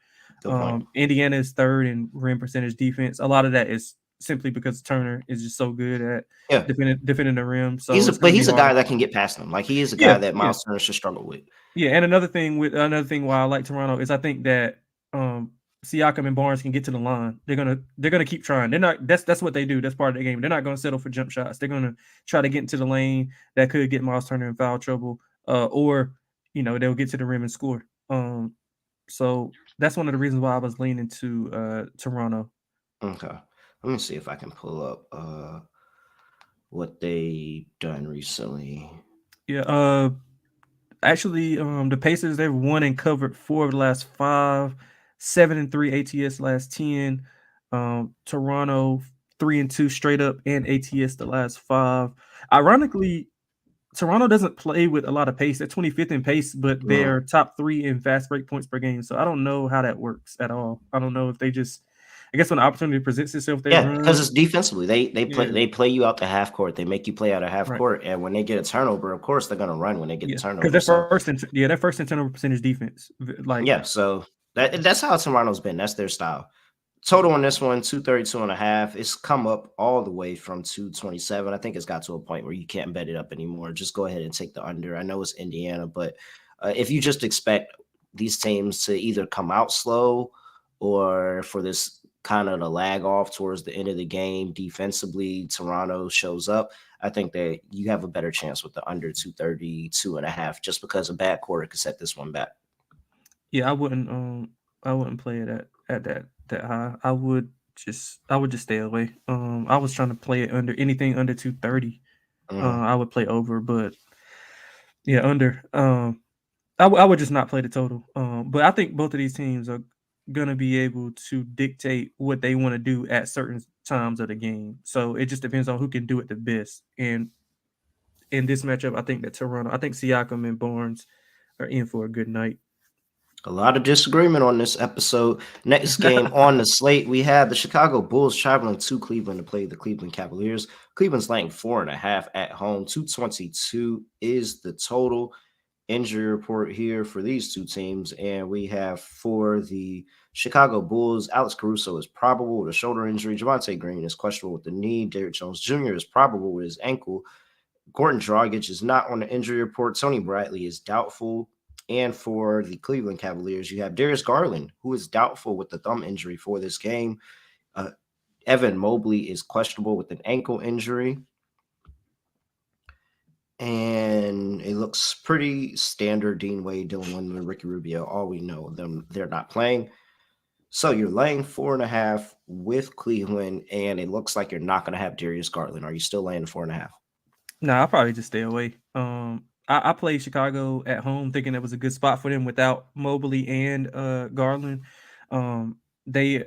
Indiana is third in rim percentage defense. A lot of that is simply because Turner is just so good at defending the rim. So he's a guy that can get past them. Like, he is a guy that Miles Turner should struggle with. Yeah, and another thing why I like Toronto is I think that Siakam and Barnes can get to the line. They're gonna keep trying. They're not. That's what they do. That's part of the game. They're not gonna settle for jump shots. They're gonna try to get into the lane that could get Miles Turner in foul trouble, or they'll get to the rim and score. So that's one of the reasons why I was leaning to Toronto. Okay, let me see if I can pull up what they done recently. Yeah. Actually, the Pacers, they've won and covered 4 of the last 5, 7-3 ATS last 10. Toronto 3-2 straight up and ATS the last 5. Ironically, Toronto doesn't play with a lot of pace. They're 25th in pace, but Mhm. they're top 3 in fast break points per game. So I don't know how that works at all. I don't know if they just, I guess when the opportunity presents itself, they Yeah, because run. it's defensively. Yeah, They play you out the half court. They make you play out of half right. court, and when they get a turnover, of course they're gonna run when they get a Yeah, because turnover. they're So first in, yeah, they're first in turnover percentage defense. Like, yeah, so that's how Toronto's been. That's their style. Total on this one, 232 and a half. It's come up all the way from 227. I think it's got to a point where you can't bet it up anymore. Just go ahead and take the under. I know it's Indiana, but if you just expect these teams to either come out slow or for this kind of to lag off towards the end of the game defensively, Toronto shows up. I think that you have a better chance with the under 232 and a half just because a bad quarter could set this one back. yeah, I wouldn't play it at that high. I would just stay away. I was trying to play it under anything under 230. Mhm. I would play over, but yeah, under. I would just not play the total. But I think both of these teams are gonna be able to dictate what they want to do at certain times of the game. So it just depends on who can do it the best. And in this matchup, I think Siakam and Barnes are in for a good night. A lot of disagreement on this episode. Next game on the slate, we have the Chicago Bulls traveling to Cleveland to play the Cleveland Cavaliers. Cleveland's laying 4.5 at home. 222 is the total. Injury report here for these two teams. And we have for the Chicago Bulls, Alex Caruso is probable with a shoulder injury. Javante Green is questionable with the knee. Derrick Jones Jr. is probable with his ankle. Gordon Dragic is not on the injury report. Tony Bradley is doubtful. And for the Cleveland Cavaliers, you have Darius Garland, who is doubtful with the thumb injury for this game. Uh, Evan Mobley is questionable with an ankle injury. And it looks pretty standard. Dean Wade, Dylan Windler, Ricky Rubio. All we know them, they're not playing. So you're laying 4.5 with Cleveland, and it looks like you're not going to have Darius Garland. Are you still laying 4.5? No, I'll probably just stay away. I played Chicago at home, thinking that was a good spot for them without Mobley and Garland. Um, they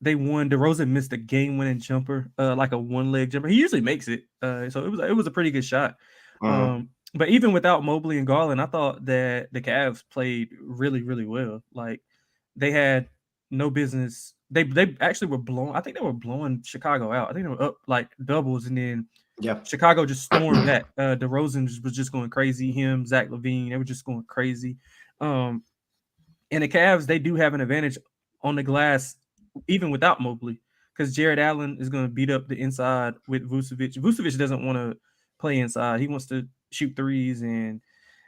they won. DeRozan missed a game-winning jumper, like a one-leg jumper. He usually makes it, so it was a pretty good shot. Mm-hmm. But even without Mobley and Garland, I thought that the Cavs played really, really well. Like they had no business. They actually were blown. I think they were blowing Chicago out. I think they were up like doubles, and then Yeah. Chicago just stormed back. DeRozan was just going crazy. Him, Zach LaVine, they were just going crazy. Um, and the Cavs, they do have an advantage on the glass, even without Mobley, because Jared Allen is going to beat up the inside with Vucevic. Vucevic doesn't want to play inside. He wants to shoot threes, and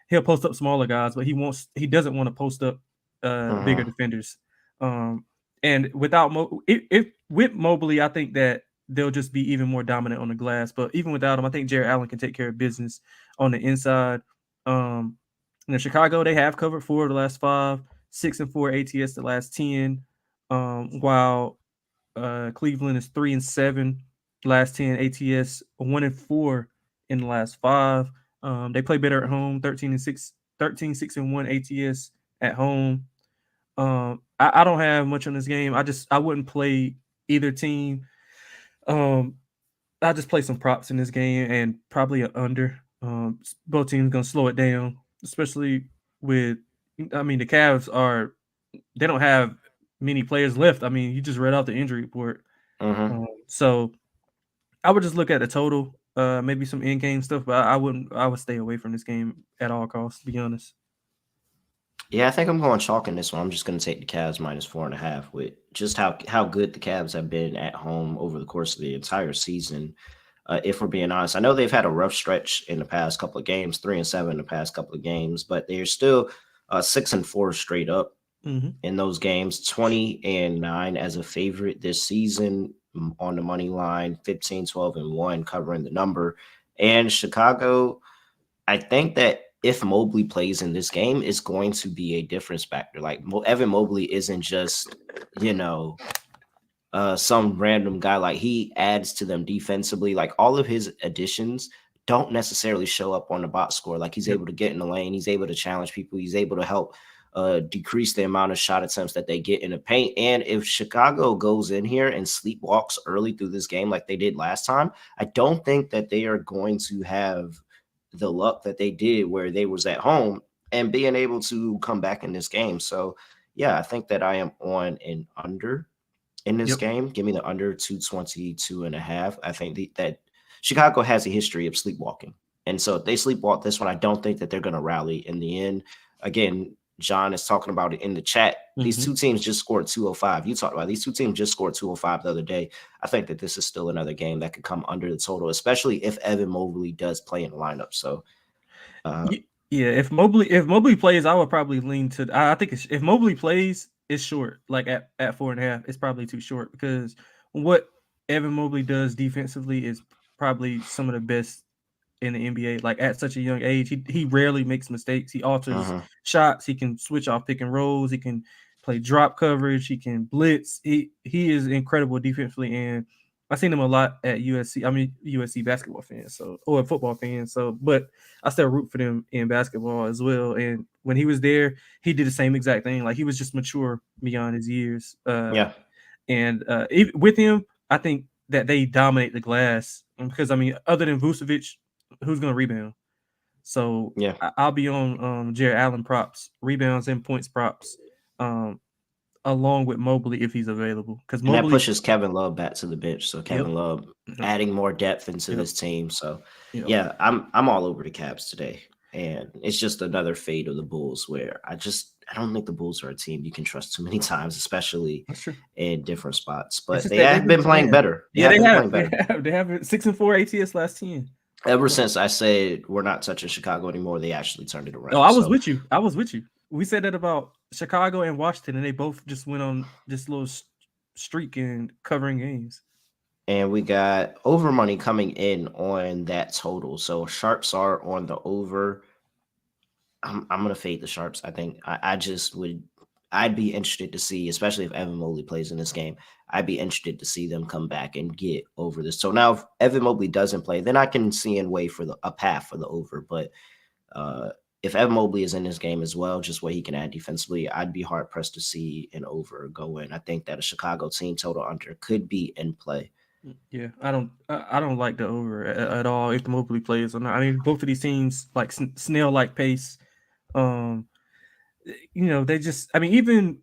he'll post up smaller guys, but he doesn't want to post up bigger Mm-hmm. defenders. Um, and without if with Mobley, I think that they'll just be even more dominant on the glass. But even without him, I think Jared Allen can take care of business on the inside. Um, Chicago, they have covered 4 of the last 5, 6-4 ATS the last 10. While Cleveland is 3-7 last 10 ATS, 1-4 in the last 5. They play better at home, 13-6, 13-6-1 ATS at home. I don't have much on this game. I wouldn't play either team. Um, I just play some props in this game and probably an under. Both teams gonna slow it down, especially with. I mean, the Cavs are. They don't have many players left. I mean, you just read out the injury report. Mm-hmm. So I would just look at the total, maybe some in-game stuff, but I wouldn't. I would stay away from this game at all costs. To be honest. Yeah, I think I'm going chalk in this one. I'm just going to take the Cavs minus 4.5 with just how good the Cavs have been at home over the course of the entire season. If we're being honest, I know they've had a rough stretch in the past couple of games, 3-7 in the past couple of games, but they're still 6-4 straight up Mm-hmm. in those games. 20-9 as a favorite this season on the money line. 15-12-1 covering the number. And Chicago, I think that if Mobley plays in this game, it's going to be a difference factor. Like Evan Mobley isn't just, you know, some random guy. Like he adds to them defensively. Like all of his additions don't necessarily show up on the box score. Like he's Yep. able to get in the lane, he's able to challenge people, he's able to help decrease the amount of shot attempts that they get in the paint. And if Chicago goes in here and sleepwalks early through this game like they did last time, I don't think that they are going to have the luck that they did where they was at home and being able to come back in this game. So yeah, I think that I am on an under in this Yep. game. Give me the under 222.5. I think that Chicago has a history of sleepwalking. And so if they sleepwalk this one, I don't think that they're going to rally in the end. Again, John is talking about it in the chat. These Mm-hmm. two teams just scored 205. You talked about these two teams just scored 205 the other day. I think that this is still another game that could come under the total, especially if Evan Mobley does play in the lineup. So, uh, Yeah, if Mobley plays, I would probably lean to. I think if Mobley plays, it's short. Like at 4.5, it's probably too short because what Evan Mobley does defensively is probably some of the best in the NBA. Like at such a young age, he rarely makes mistakes. He alters mhm. shots. He can switch off pick and rolls. He can play drop coverage. He can blitz. He is incredible defensively, and I've seen him a lot at USC. I mean USC basketball fans, so or football fans. So, but I still root for them in basketball as well. And when he was there, he did the same exact thing. Like he was just mature beyond his years. Yeah, And with him, I think that they dominate the glass because I mean, other than Vucevic, who's going to rebound? So yeah. I'll be on Jared Allen props, rebounds and points props, um, along with Mobley if he's available. Because And that Mobley, pushes Kevin Love back to the bench. So yep, Kevin Love yep, adding more depth into yep, this team. So yep. yeah, I'm all over the Cavs today. And it's just another fade of the Bulls where I don't think the Bulls are a team you can trust too many times, especially That's true. in different spots. It's But just they that they've have been been playing playing. better. They Yeah, have they been have. playing They better. have. They have 6-4 ATS last 10. Ever So, since I said we're not touching Chicago anymore, they actually turned it oh, around. I was So with you. I was with you. We said that about Chicago and Washington, and they both just went on this little streak in covering games. and we got over money coming in on that total. So sharps are on the over. I'm gonna fade the sharps. I think I just would. I'd be interested to see, especially if Evan Mobley plays in this game. I'd be interested to see them come back and get over this. So now, if Evan Mobley doesn't play, then I can see in way for a path for the over. But uh, if Evan Mobley is in this game as well, just what he can add defensively, I'd be hard pressed to see an over go in. I think that a Chicago team total under could be in play. Yeah, I don't like the over at all if the Mobley plays or not. I mean, both of these teams like snail like pace. Um, they just. I mean, even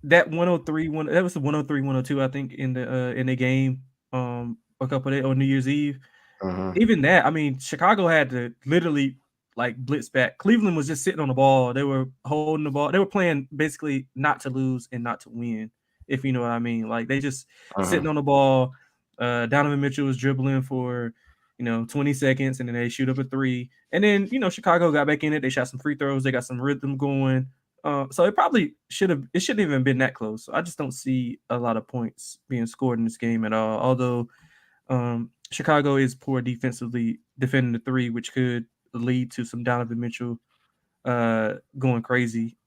that 103 one that was the 103 102 I think in the game a couple of days on New Year's Eve. Hmm. Even that, I mean, Chicago had to literally like blitz back. Cleveland was just sitting on the ball. They were holding the ball. They were playing basically not to lose and not to win, if you know what I mean. Like they just Hmm. sitting on the ball. Donovan Mitchell was dribbling for 20 seconds, and then they shoot up a three. And then Chicago got back in it. They shot some free throws. They got some rhythm going. So it probably shouldn't even been that close. So I just don't see a lot of points being scored in this game at all. Although Chicago is poor defensively defending the three, which could lead to some Donovan Mitchell going crazy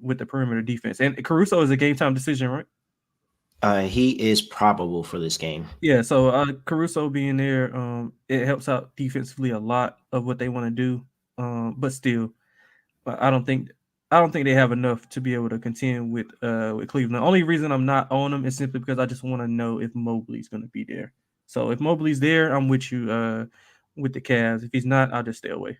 with the perimeter defense. And Caruso is a game time decision, right? He is probable for this game. Yeah, so Caruso being there, it helps out defensively a lot of what they want to do. But still, I don't think they have enough to be able to contend with Cleveland. The only reason I'm not on them is simply because I just want to know if Mobley's going to be there. So if Mobley's there, I'm with you with the Cavs. If he's not, I'll just stay away.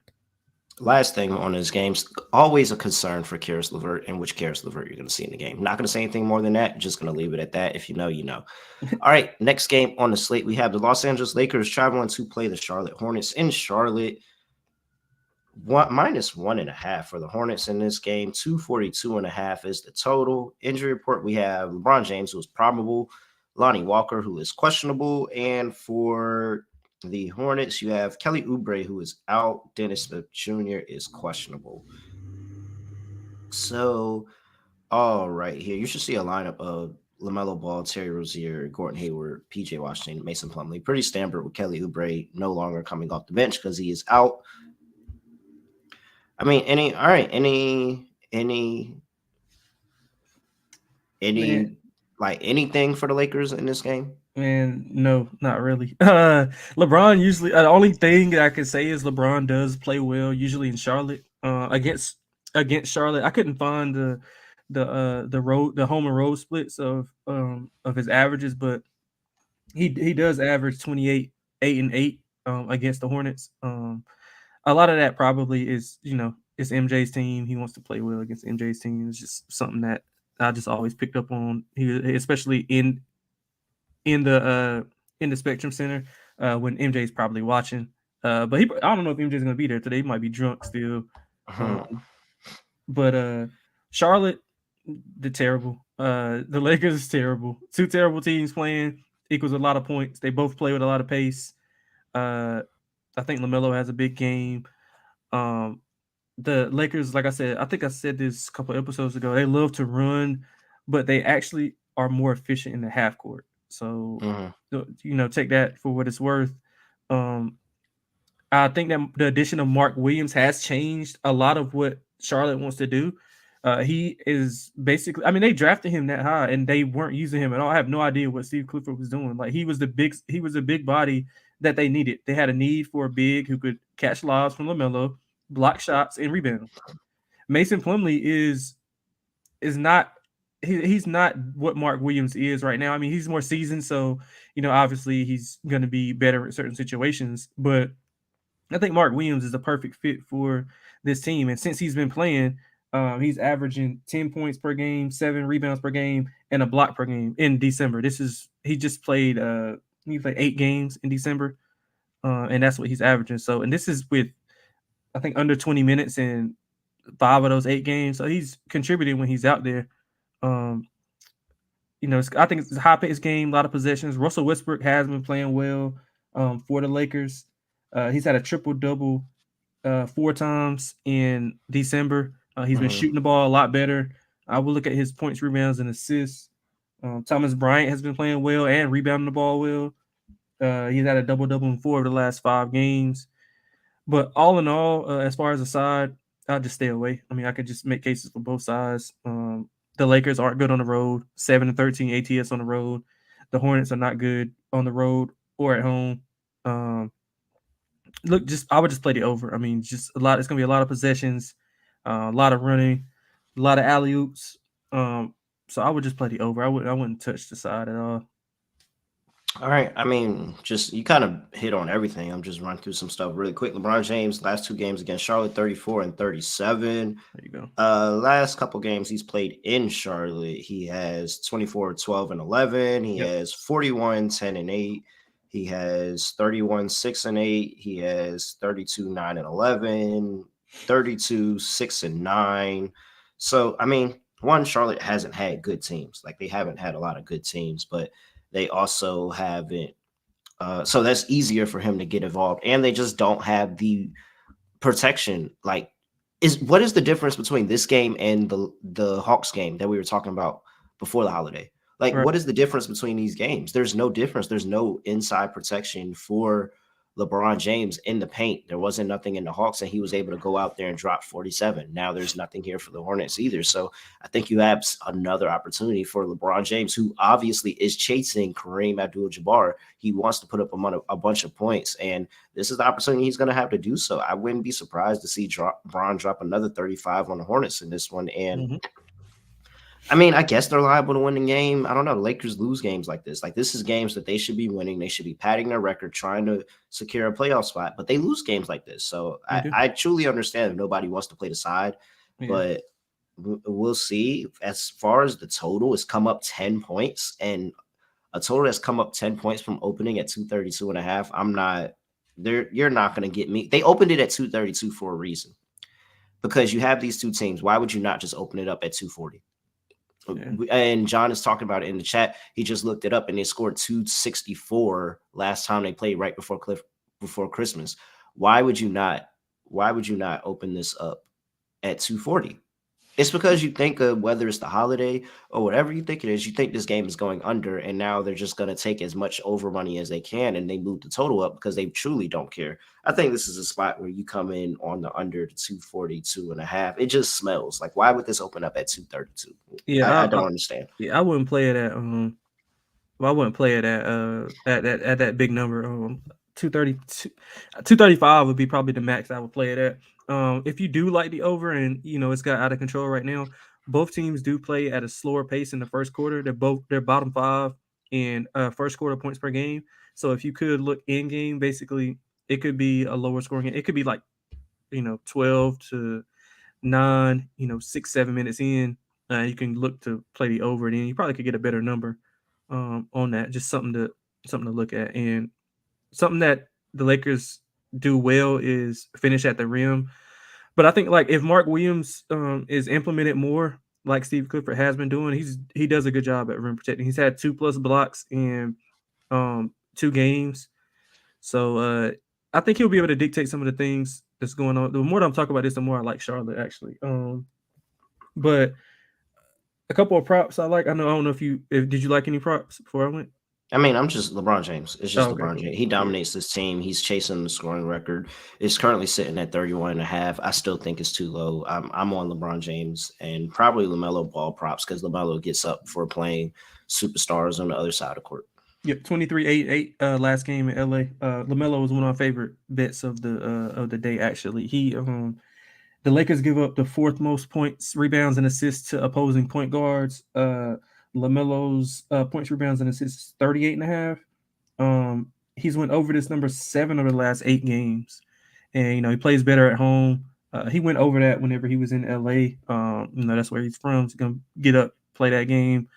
Last thing on this game's always a concern for Karis LeVert and which Karis LeVert you're going to see in the game. Not going to say anything more than that. Just going to leave it at that. If you know, you know. All right, next game on the slate, we have the Los Angeles Lakers traveling to play the Charlotte Hornets in Charlotte. -1.5 for the Hornets in this game. 242.5 is the total. Injury report, we have LeBron James, who is probable, Lonnie Walker, who is questionable, and for the Hornets, you have Kelly Oubre, who is out. Dennis Smith Jr. is questionable. So, all right, here you should see a lineup of LaMelo Ball, Terry Rozier, Gordon Hayward, PJ Washington, Mason Plumlee. Pretty standard with Kelly Oubre no longer coming off the bench because he is out. I mean, any Man, like anything for the Lakers in this game? Man, no, not really. LeBron usually the only thing that I can say is LeBron does play well usually in Charlotte. Against Charlotte, I couldn't find the home and road splits of his averages, but he does average 28, 8 and 8 against the Hornets. A lot of that probably is, it's MJ's team. He wants to play well against MJ's team. It's just something that I just always picked up on. Especially in the uh in the Spectrum Center when MJ's probably watching. But I don't know if MJ's gonna be there today. He might be drunk still. Mhm. Um, but Charlotte, they're terrible. The Lakers is terrible. Two terrible teams playing equals a lot of points. They both play with a lot of pace. Uh, I think LaMelo has a big game. Um, the Lakers, like I said, I think I said this a couple episodes ago. They love to run, but they actually are more efficient in the half court. So, Mhm. take that for what it's worth. Um, I think that the addition of Mark Williams has changed a lot of what Charlotte wants to do. He is basically, I mean, they drafted him that high and they weren't using him at all. I have no idea what Steve Clifford was doing. Like he was the big body that they needed. They had a need for a big who could catch lobs from LaMelo, block shots, and rebound. Mason Plumlee is not he's not what Mark Williams is right now. I mean, he's more seasoned, so obviously he's going to be better in certain situations. But I think Mark Williams is a perfect fit for this team, and since he's been playing, he's averaging 10 points per game, 7 rebounds per game, and a block per game in December. He just played he played 8 games in December, and that's what he's averaging. So, and this is with I think under 20 minutes in 5 of those 8 games. So he's contributing when he's out there. Um, I think it's a high paced game, a lot of possessions. Russell Westbrook has been playing well for the Lakers. He's had a triple double 4 times in December. He's been Mhm. shooting the ball a lot better. I will look at his points, rebounds, and assists. Thomas Bryant has been playing well and rebounding the ball well. He's had a double double in 4 of the last 5 games. But all in all, as far as the side, I'll just stay away. I mean, I could just make cases for both sides. The Lakers aren't good on the road. 7-13 ATS on the road. The Hornets are not good on the road or at home. Um, I would just play the over. I mean, just a lot. It's gonna be a lot of possessions, a lot of running, a lot of alley oops. So I would just play the over. I wouldn't touch the side at all. All right. I mean, just you kind of hit on everything. I'm just running through some stuff really quick. LeBron James, last 2 games against Charlotte, 34 and 37. There you go. Last couple games he's played in Charlotte, he has 24, 12, and 11. He Yep. has 41, 10, and 8. He has 31, 6, and 8. He has 32, 9, and 11, 32, 6, and 9. So, I mean, one, Charlotte hasn't had good teams. Like, they haven't had a lot of good teams, but they also haven't. So that's easier for him to get involved. And they just don't have the protection. Like, what is the difference between this game and the Hawks game that we were talking about before the holiday? Like, Right. what is the difference between these games? There's no difference. There's no inside protection for LeBron James in the paint. There wasn't nothing in the Hawks, and he was able to go out there and drop 47. Now there's nothing here for the Hornets either. So I think you have another opportunity for LeBron James, who obviously is chasing Kareem Abdul-Jabbar. He wants to put up a bunch of points, and this is the opportunity he's going to have to do so. I wouldn't be surprised to see Bron drop another 35 on the Hornets in this one. And Mm-hmm. I mean, I guess they're liable to win the game. I don't know. The Lakers lose games like this. Like, this is games that they should be winning. They should be padding their record, trying to secure a playoff spot, but they lose games like this. So They I, do. I truly understand if nobody wants to play the side, Yeah. but we'll see. As far as the total, it's come up 10 points, and a total that's come up 10 points from opening at 232 and a half. I'm not there. You're not going to get me. They opened it at 232 for a reason, because you have these two teams. Why would you not just open it up at 240? Yeah. And John is talking about it in the chat. He just looked it up, and they scored 264 last time they played right before Christmas. Why would you not? Why would you not open this up at 240? It's because you think of whether it's the holiday or whatever you think it is, you think this game is going under, and now they're just going to take as much over money as they can, and they move the total up because they truly don't care. I think this is a spot where you come in on the under to 242 and a half. It just smells like, why would this open up at 232? Yeah. I don't understand. Yeah. I wouldn't play it at Well, I wouldn't play it at that big number. 230, 235 would be probably the max I would play it at. If you do like the over, and it's got out of control right now, both teams do play at a slower pace in the first quarter. They're bottom five in first quarter points per game. So if you could look in game, basically it could be a lower scoring game. It could be like 12 to 9, 6, 7 minutes in. You can look to play the over, and then you probably could get a better number on that. Just something to look at, and something that the Lakers do well is finish at the rim. But I think like if Mark Williams is implemented more, like Steve Clifford has been doing, he does a good job at rim protecting. He's had 2+ blocks in 2 games, so I think he'll be able to dictate some of the things that's going on. The more that I'm talking about this, the more I like Charlotte actually. But a couple of props I like. I don't know if did you like any props before I went? I mean, I'm just LeBron James. It's Oh, just okay, LeBron cool. James. He Yeah. dominates this team. He's chasing the scoring record. It's currently sitting at 31 and a half. I still think it's too low. I'm on LeBron James and probably LaMelo Ball props because LaMelo gets up for playing superstars on the other side of the court. Yep, 23-8 last game in LA. LaMelo was one of my favorite bets of the day actually. The Lakers give up the fourth most points, rebounds, and assists to opposing point guards. LaMelo's points, rebounds, and assists is 38 and a half. He's went over this number 7 of the last 8 games, and he plays better at home. He went over that whenever he was in LA. That's where he's from. He's gonna get up, play that game.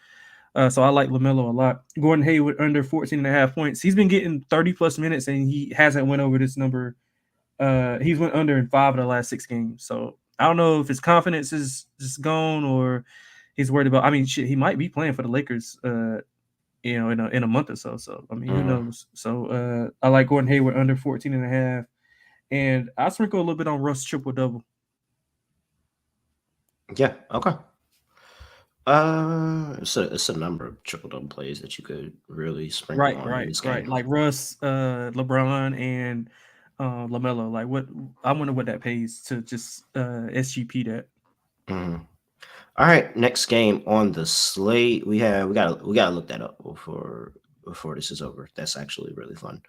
So I like LaMelo a lot. Gordon Hayward under 14 and a half points. He's been getting 30+ minutes, and he hasn't went over this number. He's went under in 5 of the last 6 games. So I don't know if his confidence is just gone or he's worried about. I mean, shit, he might be playing for the Lakers. In a month or so. So I mean, who Mhm. knows? So I like Gordon Hayward under 14 and a half, and I sprinkle a little bit on Russ triple double. Yeah. Okay. It's a number of triple double plays that you could really sprinkle Right, on in right, this right. game. Like Russ, LeBron, and LaMelo. Like what? I wonder what that pays to just SGP that. Mhm. All right, next game on the slate. We gotta look that up before this is over. That's actually really fun.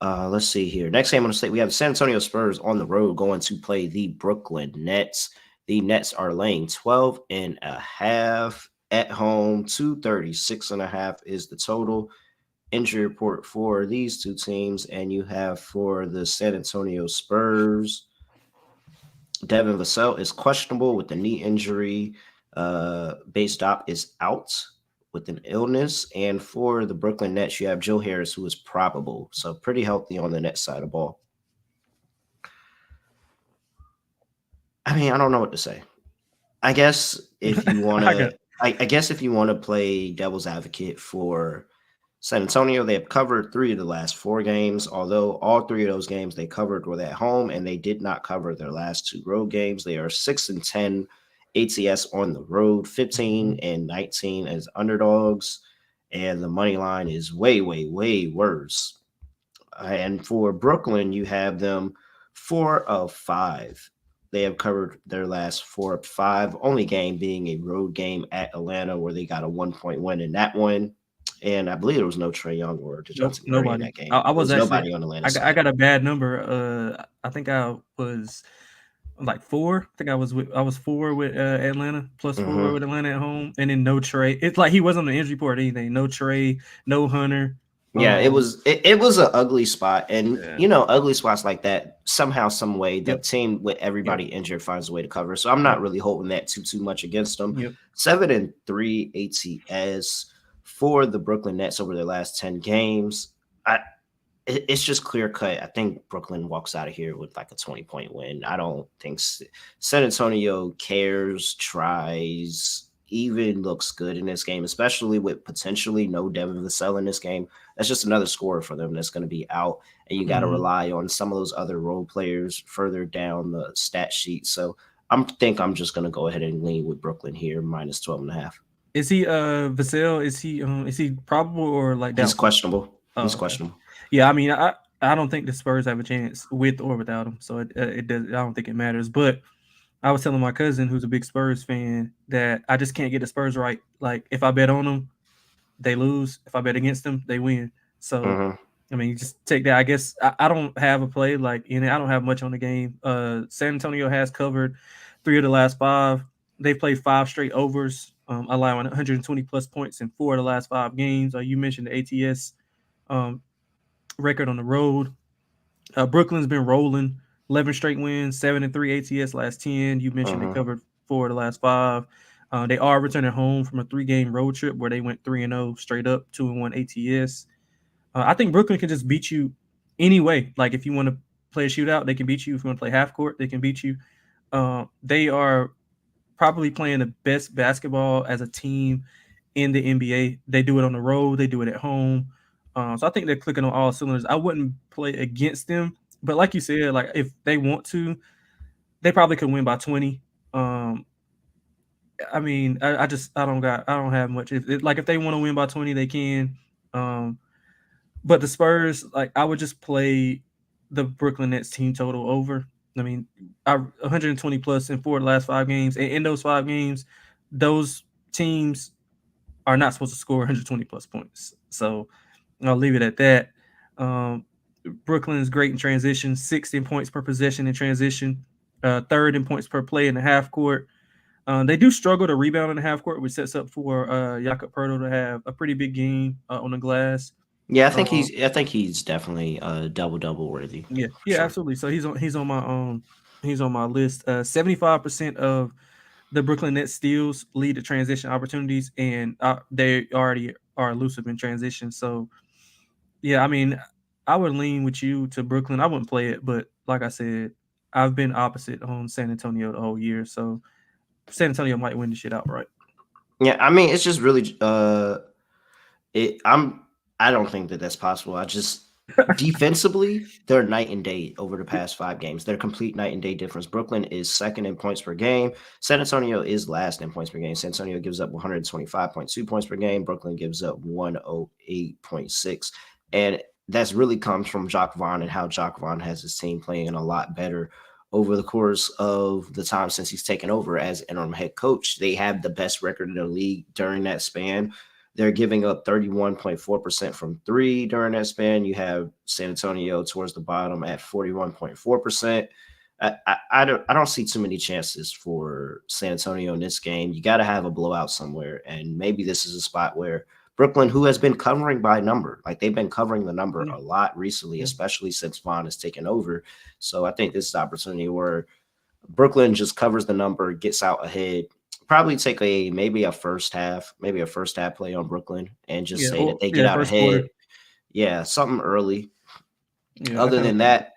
Let's see here. Next game on the slate, we have the San Antonio Spurs on the road going to play the Brooklyn Nets. The Nets are laying 12 and a half at home. 236 and a half is the total. Injury report for these two teams, and you have for the San Antonio Spurs, Devin Vassell is questionable with the knee injury. Base Stop is out with an illness. And for the Brooklyn Nets, you have Joe Harris, who is probable. So pretty healthy on the net side of the ball. I mean, I don't know what to say. I guess if you want I got to, I guess if you want to play devil's advocate for San Antonio, they have covered 3 of the last 4 games. Although all 3 of those games they covered were at home, and they did not cover their last 2 road games. They are 6-10 ATS on the road, 15-19 as underdogs, and the money line is way, way, way worse. And for Brooklyn, you have them 4 of 5. They have covered their last 4 of 5, only game being a road game at Atlanta where they got a 1 point win in that one. And I believe there was no Trey Young or nope, DeJounte Murray in nobody. that game. I There was was actually nobody on Atlanta's I side. got a bad number. I think I was like 4. I think I was 4 with Atlanta, plus 4 Hmm. with Atlanta at home, and then no Trey. It's like he wasn't on the injury report or anything. No Trey, no Hunter. Yeah, it Um, was it was an ugly spot, and yeah, ugly spots like that somehow, some way, the yep, team with yep, everybody injured finds a way to cover. So I'm yep, not really holding that too much against them. yep. 7-3 ATS for the Brooklyn Nets over their last 10 games. I it's just clear cut. I think Brooklyn walks out of here with like a 20-point win. I don't think San Antonio cares, tries, even looks good in this game, especially with potentially no Devin Vassell in this game. That's just another scorer for them that's going to be out, and you got to Mhm. rely on some of those other role players further down the stat sheet. So I'm just going to go ahead and lean with Brooklyn here, minus 12 and a half. Is he Vassell? Is he probable or like He's doubtful? questionable. Oh, He's okay. questionable. Yeah, I mean, I don't think the Spurs have a chance with or without him, so it does. I don't think it matters. But I was telling my cousin, who's a big Spurs fan, that I just can't get the Spurs right. Like if I bet on them, they lose. If I bet against them, they win. So Mm-hmm. I mean, you just take that. I guess I don't have a play like in it. I don't have much on the game. San Antonio has covered 3 of the last 5. They've played 5 straight overs, allowing 120 plus points in 4 of the last 5 games. You mentioned the ATS um, record on the road. Brooklyn's been rolling, 11 straight wins, 7-3 ATS last 10. You mentioned they Mm-hmm. covered 4 of the last 5. They are returning home from a 3-game road trip where they went 3-0 straight up, 2-1 ATS. I think Brooklyn can just beat you anyway. Like if you want to play a shootout, they can beat you. If you want to play half court, they can beat you. They are probably playing the best basketball as a team in the NBA. They do it on the road. They do it at home. So I think they're clicking on all cylinders. I wouldn't play against them, but like you said, like if they want to, they probably could win by 20. Um, I mean, I don't have much. If they want to win by 20, they can. Um, but the Spurs, like I would just play the Brooklyn Nets team total over. I mean, 120 plus in 4 of the last 5 games. And in those 5 games, those teams are not supposed to score 120 plus points. So I'll leave it at that. Um, Brooklyn is great in transition, 16 points per possession in transition, third in points per play in the half court. They do struggle to rebound in the half court, which sets up for Jakob Poeltl to have a pretty big game on the glass. Yeah, Um, I think he's definitely double worthy yeah, for yeah, sure. absolutely. So he's on my list. 75% of the Brooklyn Nets steals lead to transition opportunities, and they already are elusive in transition. So yeah, I mean, I would lean with you to Brooklyn. I wouldn't play it, but like I said, I've been opposite on San Antonio the whole year. So San Antonio might win the shit outright. Yeah, I mean, it's just really it. I don't think that that's possible. I just defensively, they're night and day over the past 5 games. They're complete night and day difference. Brooklyn is second in points per game. San Antonio is last in points per game. San Antonio gives up 125.2 points per game. Brooklyn gives up 108.6. And that's really comes from Jacques Vaughn and how Jacques Vaughn has his team playing a lot better over the course of the time since he's taken over as interim head coach. They have the best record in the league during that span. They're giving up 31.4% from three during that span. You have San Antonio towards the bottom at 41.4%. I don't see too many chances for San Antonio in this game. You got to have a blowout somewhere, and maybe this is a spot where Brooklyn, who has been covering by number, like they've been covering the number Yeah, a lot recently, yeah, especially since Vaughn has taken over. So I think this is an opportunity where Brooklyn just covers the number, gets out ahead. Probably take maybe a first half play on Brooklyn, and just yeah. say Or that they get yeah, out first quarter. ahead. Yeah, something early. Yeah, I Other kind of than agree. that,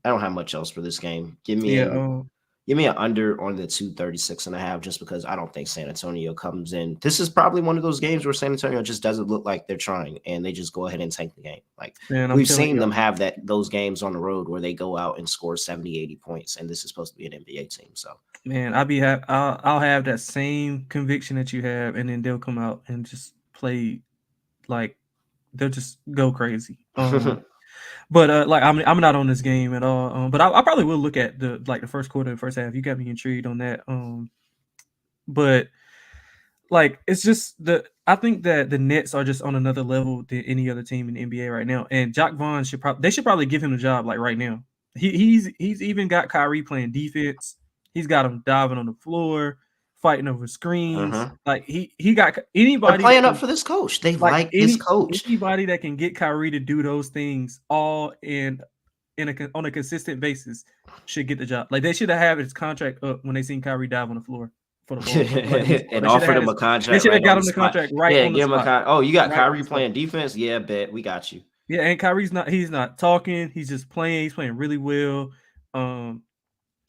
I don't have much else for this game. Yeah. Give me an under on the 236.5, just because I don't think San Antonio comes in. This is probably one of those games where San Antonio just doesn't look like they're trying and they just go ahead and tank the game. Like Man, I'm we've telling seen you, them have those games on the road where they go out and score 70, 80 points, and this is supposed to be an NBA team. So man, I'll have that same conviction that you have, and then they'll come out and just play like they'll just go crazy. But like I'm not on this game at all. But I probably will look at the first quarter and first half. You got me intrigued on that. But like it's just I think that the Nets are just on another level than any other team in the NBA right now. And Jock Vaughn should probably give him the job like right now. He's even got Kyrie playing defense. He's got him diving on the floor, fighting over screens. uh-huh. Like he got They're anybody that playing up can for this coach. They like like this coach. anybody that can get Kyrie to do those things all on a consistent basis should get the job. Like they should have had his contract up when they seen Kyrie dive on the floor for the ball for like he scored. And They should have offered had him his. a They contract should have right on got the him the spot. contract right Yeah, on the give him a spot. Oh, you got Right on the Kyrie spot. playing defense? Yeah, bet. We got you. Yeah, and Kyrie's not. He's not talking. He's just playing. He's playing really well. Um,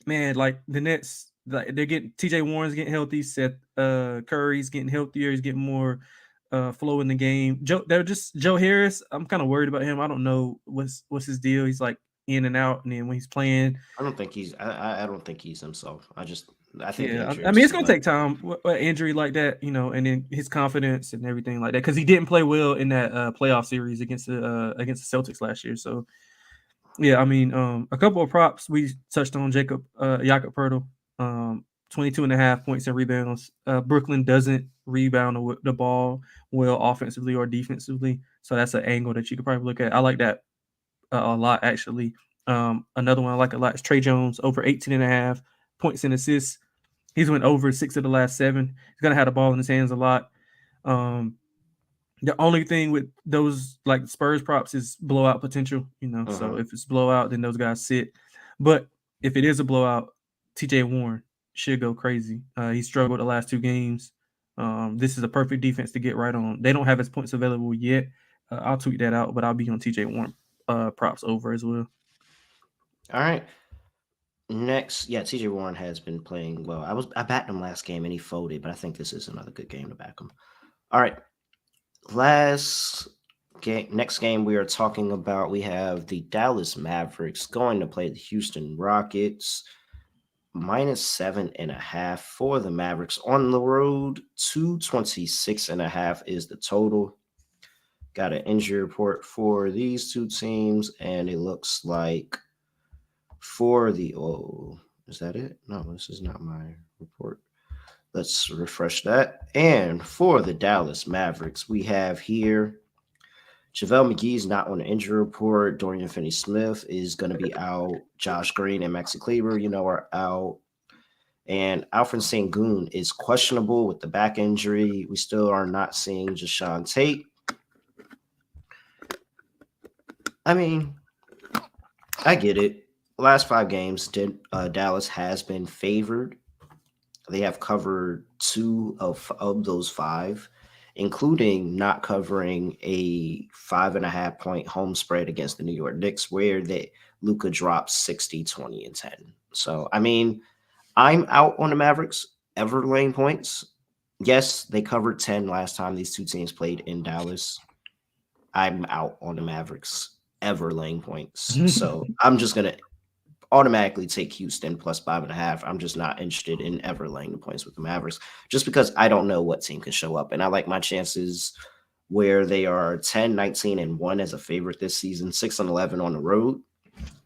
man, like the Nets, like they're getting TJ Warren's getting healthy. Seth Curry's getting healthier. He's getting more flow in the game. Joe Harris. I'm kind of worried about him. I don't know what's his deal. He's like in and out, and then when he's playing, I don't think he's. I don't think he's himself. I think the yeah. injury I was mean, it's too gonna much. take time. Injury like that, and then his confidence and everything like that, because he didn't play well in that playoff series against the Celtics last year. So yeah, I mean, a couple of props we touched on Jakob Poeltl. 22.5 points and rebounds. Brooklyn doesn't rebound the ball well offensively or defensively, so that's an angle that you could probably look at. I like that a lot actually. Another one I like a lot is Trey Jones over 18.5 points and assists. He's went over 6 of the last 7. He's gonna have the ball in his hands a lot. Um, the only thing with those like Spurs props is blowout potential, So if it's blowout, then those guys sit. But if it is a blowout, TJ Warren should go crazy. He struggled the last 2 games. This is a perfect defense to get right on. They don't have his points available yet. I'll tweet that out, but I'll be on TJ Warren props over as well. All right. Next, yeah, TJ Warren has been playing well. I backed him last game and he folded, but I think this is another good game to back him. All right. Next game we are talking about, we have the Dallas Mavericks going to play the Houston Rockets. -7.5 for the Mavericks on the road. 226.5 is the total. Got an injury report for these two teams, and it looks like for the is that it? No, this is not my report. Let's refresh that. And for the Dallas Mavericks, we have here JaVale McGee's not on the injury report. Dorian Finney-Smith is going to be out. Josh Green and Maxi Kleber, are out. And Alfred Sengun is questionable with the back injury. We still are not seeing Jashawn Tate. I mean, I get it. Last 5 games, Dallas has been favored. They have covered 2 of those 5, including not covering a 5.5 point home spread against the New York Knicks, where Luka dropped 60, 20, and 10. So, I mean, I'm out on the Mavericks ever laying points. Yes, they covered 10 last time these two teams played in Dallas. I'm out on the Mavericks ever laying points. So I'm just going to automatically take Houston plus 5.5. I'm just not interested in ever laying the points with the Mavericks, just because I don't know what team can show up. And I like my chances where they are 10, 19, and 1 as a favorite this season, 6 and 11 on the road.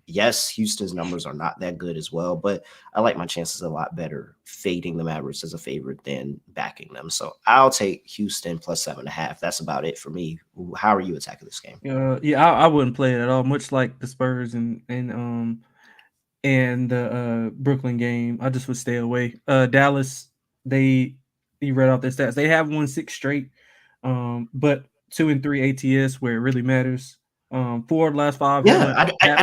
Yes, Houston's numbers are not that good as well, but I like my chances a lot better fading the Mavericks as a favorite than backing them. So I'll take Houston plus 7.5. That's about it for me. How are you attacking this game? I wouldn't play it at all. Much like the Spurs and the Brooklyn game, I just would stay away. Dallas, you read off their stats. They have won 6 straight, but 2 and 3 ATS where it really matters. 4 of the last 5. Yeah, I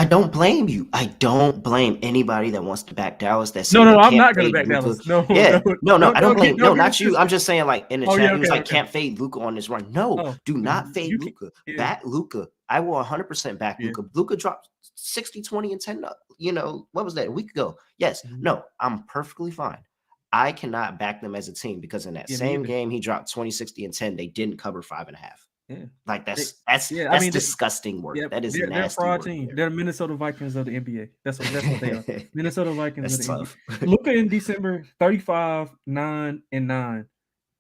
don't blame you. I don't blame anybody that wants to back Dallas. That's no. I'm not going to back Luka. Dallas. No, yeah, no. I don't blame. No, not you. I'm just saying, like in the chat, he was like, "Can't fade Luka on this run." No, do not fade Luka. Back Luka. I will 100% back Luka. Luka dropped 60, 20, and 10. What was that, a week ago? Yes. No, I'm perfectly fine. I cannot back them as a team because in that same game, he dropped 20, 60, and 10. They didn't cover 5.5. Yeah. Like that's disgusting work. That is nasty. They're a fraud team. They're the Minnesota Vikings of the NBA. That's what they are. Minnesota Vikings of the NBA. Luka in December, 35, 9, and 9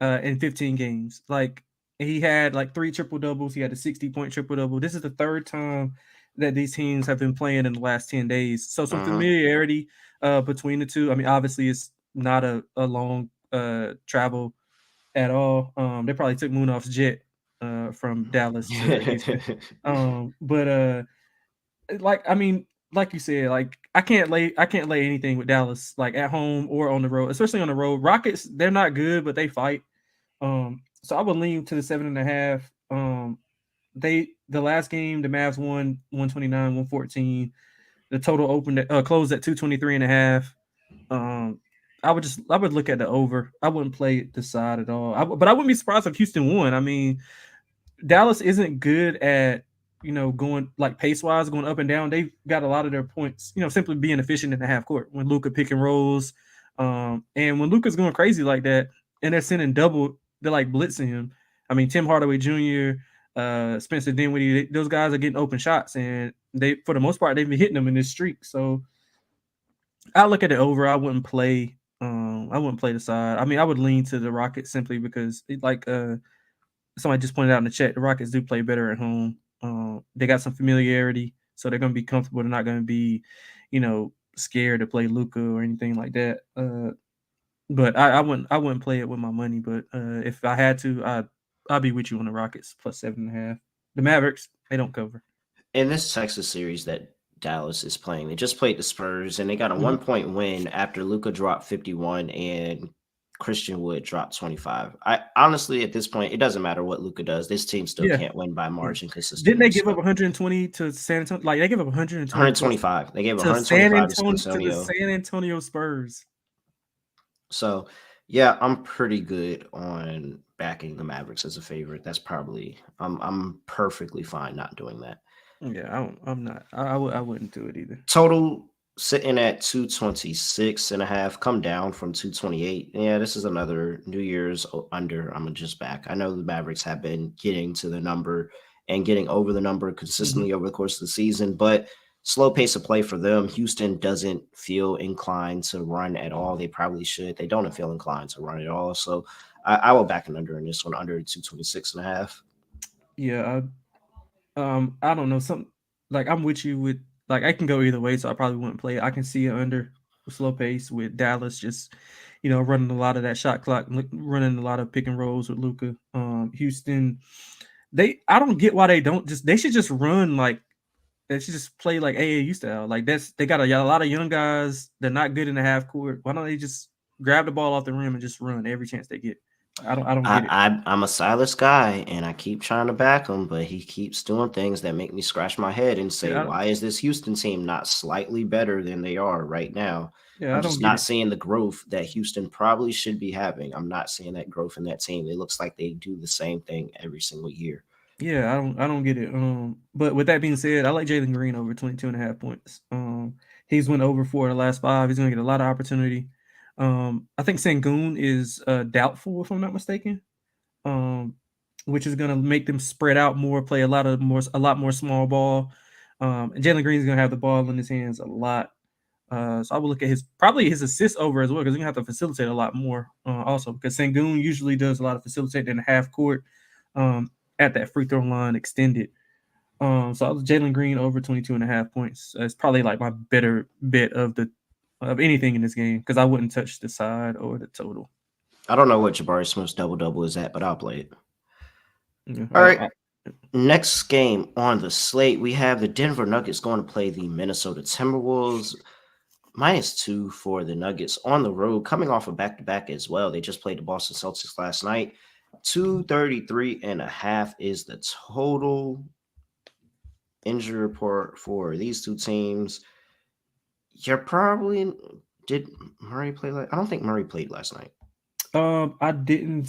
in 15 games. Like he had like 3 triple doubles. He had a 60-point triple double. This is the 3rd time that these teams have been playing in the last 10 days. So some familiarity between the two. I mean, obviously it's not a long travel at all. They probably took Moonoff's jet from Dallas to Houston. But like you said, like I can't lay anything with Dallas, like at home or on the road, especially on the road. Rockets, they're not good, but they fight. So I would lean to the 7.5. The last game, the Mavs won 129-114. The total closed at 223.5. I would look at the over. I wouldn't play the side at all. But I wouldn't be surprised if Houston won. I mean, Dallas isn't good at going like pace wise, going up and down. They've got a lot of their points, simply being efficient in the half court when Luka pick and rolls, and when Luka's going crazy like that, and they're sending double, they're like blitzing him. I mean, Tim Hardaway Jr., Spencer Dinwiddie, those guys are getting open shots, and they, for the most part, they've been hitting them in this streak. So I look at it over. I wouldn't play the side. I mean, I would lean to the Rockets simply because somebody just pointed out in the chat, the Rockets do play better at home. They got some familiarity, so they're going to be comfortable. They're not going to be, scared to play Luka or anything like that. But I wouldn't play it with my money. But if I had to, I'd be with you on the Rockets plus 7.5. The Mavericks, they don't cover. In this Texas series that Dallas is playing, they just played the Spurs and they got a Mhm. 1-point win after Luka dropped 51 and Christian Wood dropped 25. I honestly, at this point, it doesn't matter what Luka does. This team still Yeah. can't win by Yeah. margin Didn't they consistently. give up So 120 to San Antonio? Like they give up 120 125. They gave to San 125 to San Antonio to the Antonio. San Antonio Spurs. So yeah, I'm pretty good on backing the Mavericks as a favorite. That's probably I'm perfectly fine not doing that. Yeah, I'm not. I wouldn't do it either. Total sitting at 226 and a half, come down from 228. Yeah, this is another New Year's under. I'm gonna just back. I know the Mavericks have been getting to the number and getting over the number Mhm. consistently over the course of the season, but slow pace of play for them. Houston doesn't feel inclined to run at all. They probably should. They don't feel inclined to run at all. So I will back an under in this one, under 226 and a half. Yeah, I don't know. Some like I'm with you with like I can go either way, so I probably wouldn't play it. I can see it under slow pace with Dallas just running a lot of that shot clock, running a lot of pick and rolls with Luca. Houston, I don't get why they should just run like they should just play like AAU style. Like they got a lot of young guys. They're not good in the half court. Why don't they just grab the ball off the rim and just run every chance they get? I don't get it. I'm a Silas guy, and I keep trying to back him, but he keeps doing things that make me scratch my head and say, Yeah, why is this Houston team not slightly better than they are right now? I I'm don't just get not it. seeing the growth that Houston probably should be having. I'm not seeing that growth in that team. It looks like they do the same thing every single year. Yeah, I don't get it. But with that being said, I like Jalen Green over 22.5 points. He's went over 4 of the last 5. He's gonna get a lot of opportunity. I think Sangoon is doubtful if I'm not mistaken. Um, which is gonna make them spread out more, play a lot more small ball. And Jalen Green is gonna have the ball in his hands a lot. So I would look at probably his assists over as well because he's gonna have to facilitate a lot more. Also because Sangoon usually does a lot of facilitating in the half court. Um, at that free throw line extended. So I was Jalen Green over 22.5 points. It's probably like my better bet of anything in this game because I wouldn't touch the side or the total. I don't know what Jabari Smith's double double is at, but I'll play it. Yeah, All right. Next game on the slate, we have the Denver Nuggets going to play the Minnesota Timberwolves. -2 for the Nuggets on the road, coming off a back-to-back as well. They just played the Boston Celtics last night. 233.5 is the total injury report for these two teams. You're probably did Murray play? I don't think Murray played last night. I didn't.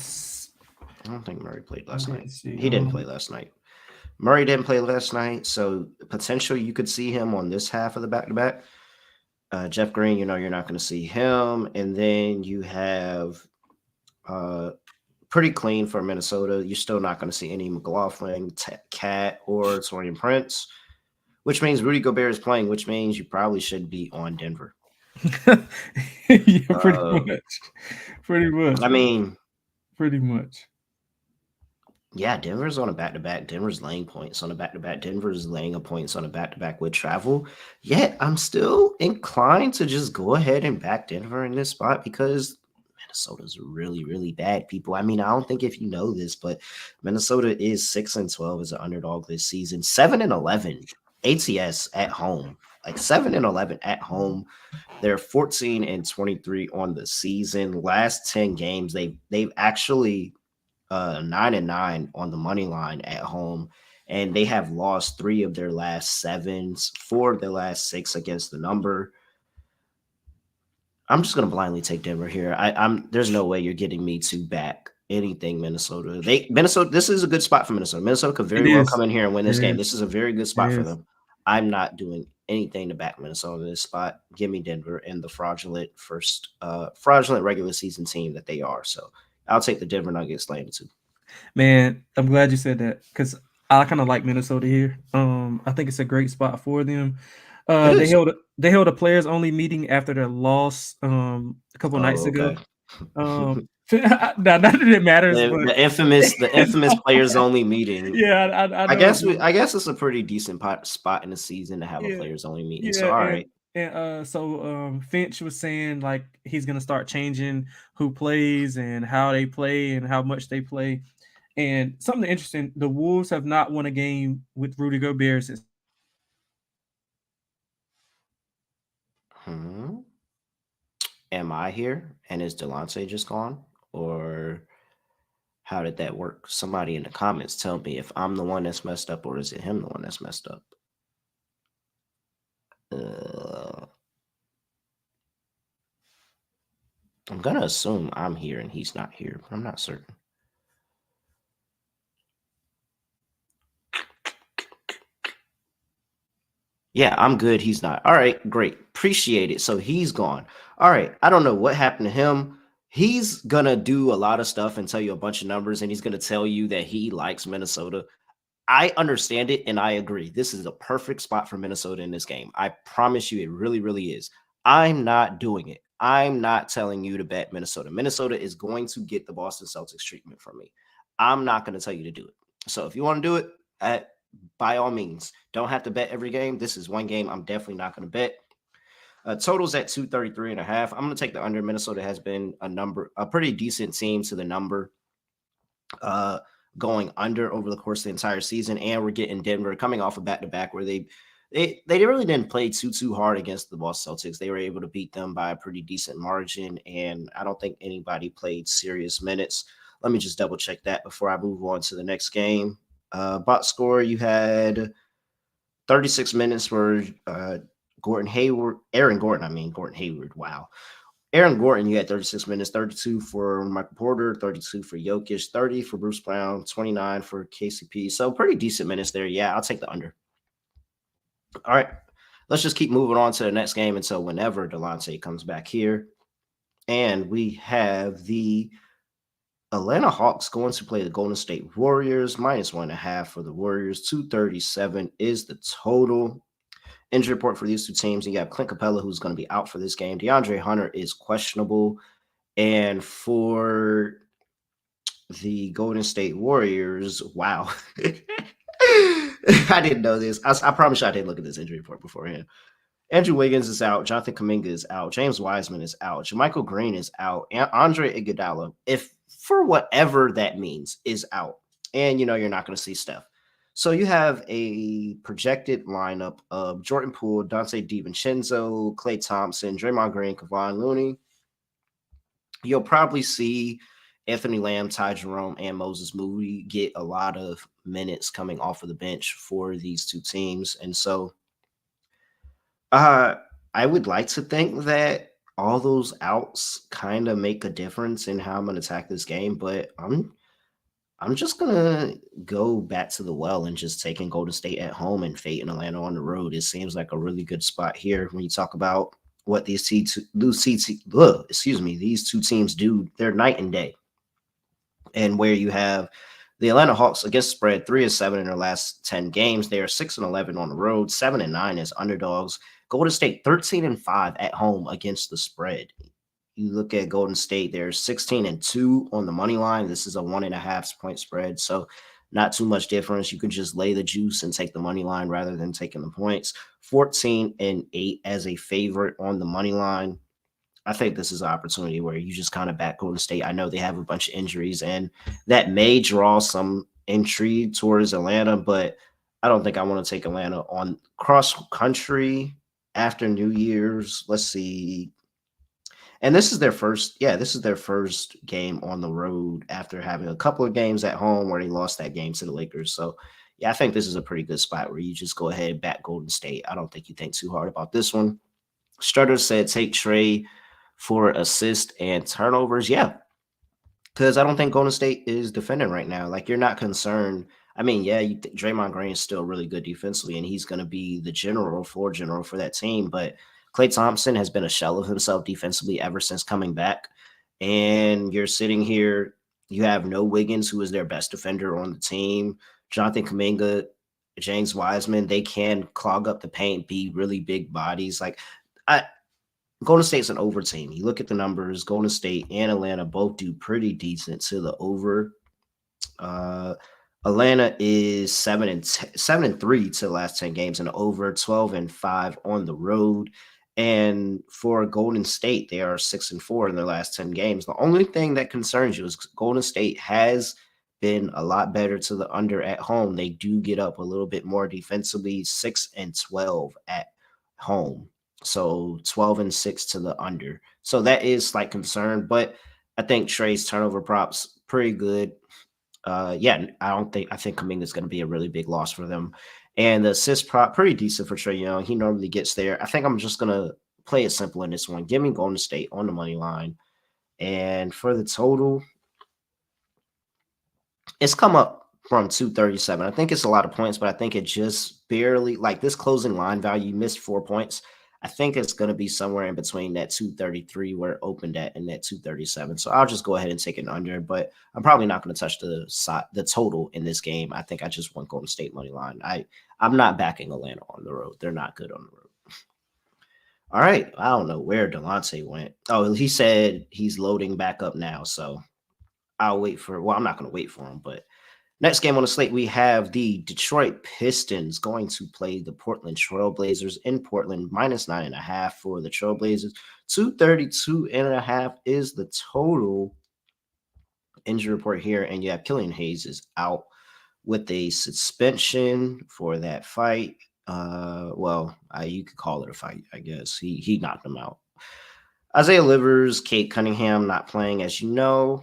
I don't think Murray played I last didn't night. see. He didn't play last night. Murray didn't play last night, so potentially you could see him on this half of the back-to-back. Jeff Green, you're not going to see him. And then you have pretty clean for Minnesota. You're still not going to see any McLaughlin, Cat, or Torian Prince, which means Rudy Gobert is playing, which means you probably should be on Denver. Yeah, pretty much. Pretty much. I mean, pretty much. yeah, Denver's on a back-to-back. Denver's laying points on a back-to-back. Denver's laying points on a back-to-back with travel. Yet I'm still inclined to just go ahead and back Denver in this spot because Minnesota's really, really bad, people. I mean, I don't think if you know this, but Minnesota is 6-12 as an underdog this season. 7-11 ATS at home. Like 7-11 at home. They're 14-23 on the season. Last 10 games, they've actually 9-9 on the money line at home, and they have lost 3 of their last 7, 4 of their last 6 against the number. I'm just gonna blindly take Denver here. There's no way you're getting me to back anything Minnesota. Minnesota. This is a good spot for Minnesota. Minnesota could very well come in here and win this game. This is a very good spot for them. I'm not doing anything to back Minnesota in this spot. Give me Denver and the fraudulent regular season team that they are. So I'll take the Denver Nuggets laying 2. Man, I'm glad you said that because I kind of like Minnesota here. I think it's a great spot for them. They held a players only meeting after their loss a couple nights ago. Not that it matters, but the infamous players only meeting. Yeah, I guess it's a pretty decent spot in the season to have a players only meeting. So all right. And Finch was saying like he's gonna start changing who plays and how they play and how much they play. And something interesting, the Wolves have not won a game with Rudy Gobert since. Am I here and is Delonte just gone? Or how did that work? Somebody in the comments tell me if I'm the one that's messed up or is it him the one that's messed up? I'm going to assume I'm here and he's not here, but I'm not certain. Yeah, I'm good. He's not. All right, great. Appreciate it. So he's gone. All right. I don't know what happened to him. He's going to do a lot of stuff and tell you a bunch of numbers, and he's going to tell you that he likes Minnesota. I understand it and I agree. This is a perfect spot for Minnesota in this game. I promise you, it really, really is. I'm not doing it. I'm not telling you to bet Minnesota. Minnesota is going to get the Boston Celtics treatment from me. I'm not going to tell you to do it. So if you want to do it, by all means, don't have to bet every game. This is one game I'm definitely not going to bet. Totals at 233.5. I'm going to take the under. Minnesota has been a pretty decent team to the number. Going under over the course of the entire season, and we're getting Denver coming off a back-to-back where they really didn't play too hard against the Boston Celtics. They were able to beat them by a pretty decent margin, and I don't think anybody played serious minutes. Let me just double check that before I move on to the next game. Box score, you had 36 minutes for Gordon Hayward. Wow. Aaron Gordon, you had 36 minutes, 32 for Michael Porter, 32 for Jokic, 30 for Bruce Brown, 29 for KCP. So pretty decent minutes there. Yeah, I'll take the under. All right, let's just keep moving on to the next game until whenever Delonte comes back here. And we have the Atlanta Hawks going to play the Golden State Warriors, -1.5 for the Warriors. 237 is the total. Injury report for these two teams. You have Clint Capella, who's going to be out for this game. DeAndre Hunter is questionable. And for the Golden State Warriors, wow. I didn't know this. I promise you I didn't look at this injury report beforehand. Andrew Wiggins is out. Jonathan Kuminga is out. James Wiseman is out. JaMychal Green is out. And Andre Iguodala, if for whatever that means, is out. And you're not going to see Steph. So you have a projected lineup of Jordan Poole, Dante DiVincenzo, Klay Thompson, Draymond Green, Kevon Looney. You'll probably see Anthony Lamb, Ty Jerome, and Moses Moody get a lot of minutes coming off of the bench for these two teams. And so I would like to think that all those outs kind of make a difference in how I'm going to attack this game, but I'm just gonna go back to the well and just taking Golden State at home and fading Atlanta on the road. It seems like a really good spot here when you talk about what these these two teams do. They're night and day. And where you have the Atlanta Hawks against spread 3-7 in their last 10 games, they are 6-11 on the road, 7-9 as underdogs. Golden State 13-5 at home against the spread. You look at Golden State, they're 16-2 on the money line. This is a 1.5 point spread, so not too much difference. You can just lay the juice and take the money line rather than taking the points. 14-8 as a favorite on the money line. I think this is an opportunity where you just kind of back Golden State. I know they have a bunch of injuries, and that may draw some intrigue towards Atlanta, but I don't think I want to take Atlanta on cross country after New Year's. Let's see. And this is their first game on the road after having a couple of games at home where they lost that game to the Lakers. So, yeah, I think this is a pretty good spot where you just go ahead and back Golden State. I don't think you think too hard about this one. Strutter said take Trey for assist and turnovers. Yeah, because I don't think Golden State is defending right now. Like, you're not concerned. I mean, yeah, Draymond Green is still really good defensively, and he's going to be the floor general for that team. But Klay Thompson has been a shell of himself defensively ever since coming back. And you're sitting here, you have no Wiggins, who is their best defender on the team. Jonathan Kuminga, James Wiseman, they can clog up the paint, be really big bodies. Like, Golden State's an over team. You look at the numbers, Golden State and Atlanta both do pretty decent to the over. Atlanta is 7-3 to the last 10 games and over, 12-5 on the road. And for Golden State, they are 6-4 in their last 10 games. The only thing that concerns you is Golden State has been a lot better to the under at home. They do get up a little bit more defensively, 6-12 at home. So 12-6 to the under. So that is slight concern, but I think Trey's turnover props pretty good. Yeah, I think Kuminga's going to be a really big loss for them. And the assist prop pretty decent for Trey Young. He normally gets there. I think I'm just going to play it simple in this one. Give me Golden State on the money line. And for the total, it's come up from 237. I think it's a lot of points, but I think it just barely, like this closing line value, missed 4 points. I think it's going to be somewhere in between that 233 where it opened at and that 237. So I'll just go ahead and take it under, but I'm probably not going to touch the total in this game. I think I just want Golden State money line. I'm not backing Atlanta on the road. They're not good on the road. All right. I don't know where Delonte went. Oh, he said he's loading back up now. So I'll wait for, well, I'm not going to wait for him, but next game on the slate, we have the Detroit Pistons going to play the Portland Trailblazers in Portland, -9.5 for the Trailblazers. 232.5 is the total. Injury report here, and yeah, Killian Hayes is out with a suspension for that fight. You could call it a fight, I guess. He knocked him out. Isaiah Livers, Kate Cunningham not playing, as you know.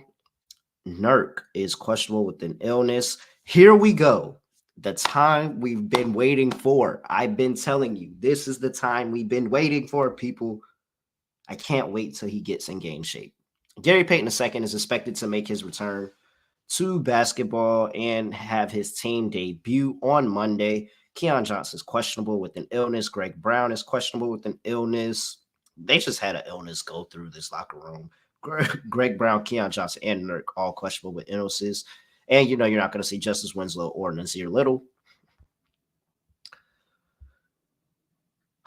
Nurk is questionable with an illness. Here we go. The time we've been waiting for. I've been telling you, this is the time we've been waiting for, people. I can't wait till he gets in game shape. Gary Payton II is expected to make his return to basketball and have his team debut on Monday. Keon Johnson is questionable with an illness. Greg Brown is questionable with an illness. They just had an illness go through this locker room. Greg Brown, Keon Johnson, and Nurk all questionable with illnesses. And you're not going to see Justice Winslow or Nasir Little.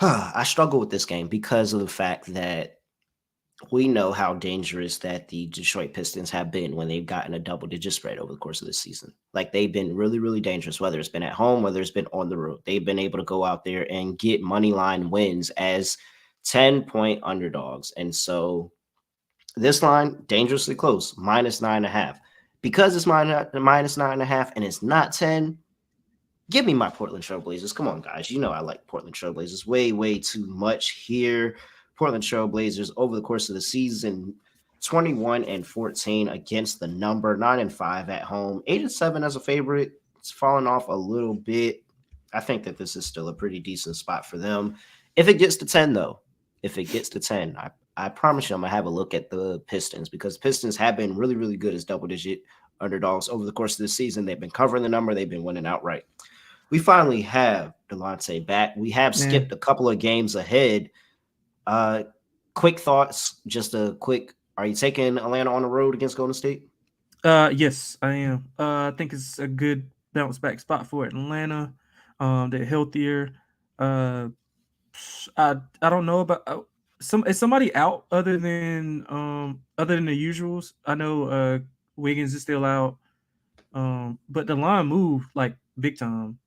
I struggle with this game because of the fact that we know how dangerous that the Detroit Pistons have been when they've gotten a double-digit spread over the course of the season. Like, they've been really, really dangerous, whether it's been at home, whether it's been on the road. They've been able to go out there and get money line wins as 10-point underdogs. And so this line, dangerously close, -9.5. Because it's -9.5 and it's not 10, give me my Portland Trailblazers. Come on, guys. I like Portland Trailblazers way, way too much here. Portland Trailblazers over the course of the season, 21-14 against the number, 9-5 at home, 8-7 as a favorite. It's fallen off a little bit. I think that this is still a pretty decent spot for them. If it gets to 10, though, I promise you I'm going to have a look at the Pistons because the Pistons have been really, really good as double-digit underdogs over the course of the season. They've been covering the number. They've been winning outright. We finally have Delonte back. We have skipped a couple of games ahead. Quick thoughts, just a quick. Are you taking Atlanta on the road against Golden State? Yes, I am. I think it's a good bounce back spot for Atlanta. They're healthier. I don't know about is somebody out other than the usuals. I know Wiggins is still out. But the line moved like big time.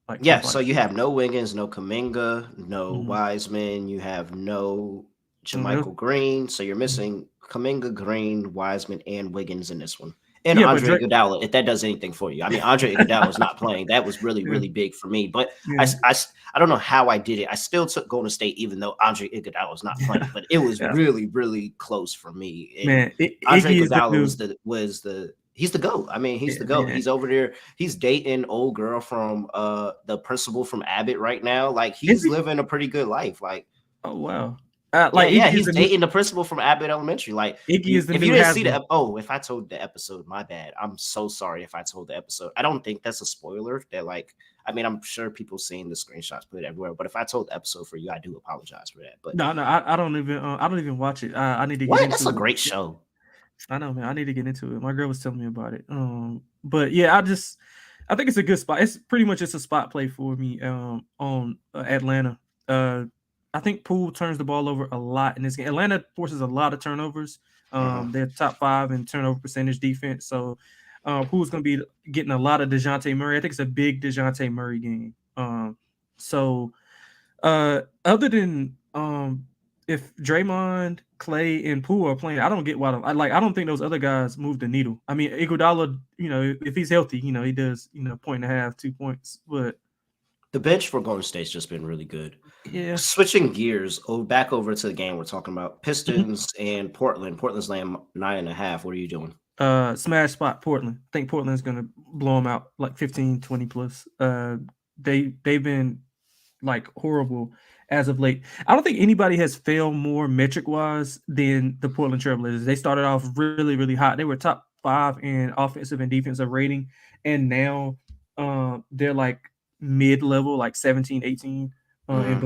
So you have no Wiggins, no Kuminga, no Wiseman. You have no Jermichael Green. So you're missing Kuminga, Green, Wiseman, and Wiggins in this one. And Andre Iguodala, if that does anything for you. I mean, Andre Iguodala is not playing. That was really, really big for me. But I don't know how I did it. I still took Golden State, even though Andre Iguodala was not playing. But it was really, really close for me. And Andre Iguodala was the he's the GOAT. I mean, he's the GOAT. He's over there. He's dating old girl from the principal from Abbott right now. Like, he's living a pretty good life. Like, oh wow. He's dating the principal from Abbott Elementary. Like, if you didn't see if I told the episode, my bad. I'm so sorry if I told the episode. I don't think that's a spoiler. That I'm sure people seeing the screenshots put it everywhere. But if I told the episode for you, I do apologize for that. But no, I don't even watch it. I need to get into it. That's a great show. I know, man. I need to get into it. My girl was telling me about it. But yeah, I think it's a good spot. It's pretty much just a spot play for me on Atlanta. I think Poole turns the ball over a lot in this game. Atlanta forces a lot of turnovers. They're top 5 in turnover percentage defense. So Poole's going to be getting a lot of DeJounte Murray. I think it's a big DeJounte Murray game. Other than if Draymond, Clay, and Poole are playing, I don't get why. I don't think those other guys move the needle. I mean, Iguodala, if he's healthy, he does, point and a half, 2 points. But The bench for Golden State's just been really good. yeah, Switching gears, back over to the game we're talking about. Mhm. Pistons and Portland. Portland's laying 9.5. What are you doing? Smash spot Portland. I think Portland's gonna blow them out like 15, 20 plus. They've been like horrible as of late. I don't think anybody has failed more metric wise than the Portland Trailblazers. They started off really, really hot. They were top 5 in offensive and defensive rating, and now they're like mid level, like 17, 18 in Mm-hmm.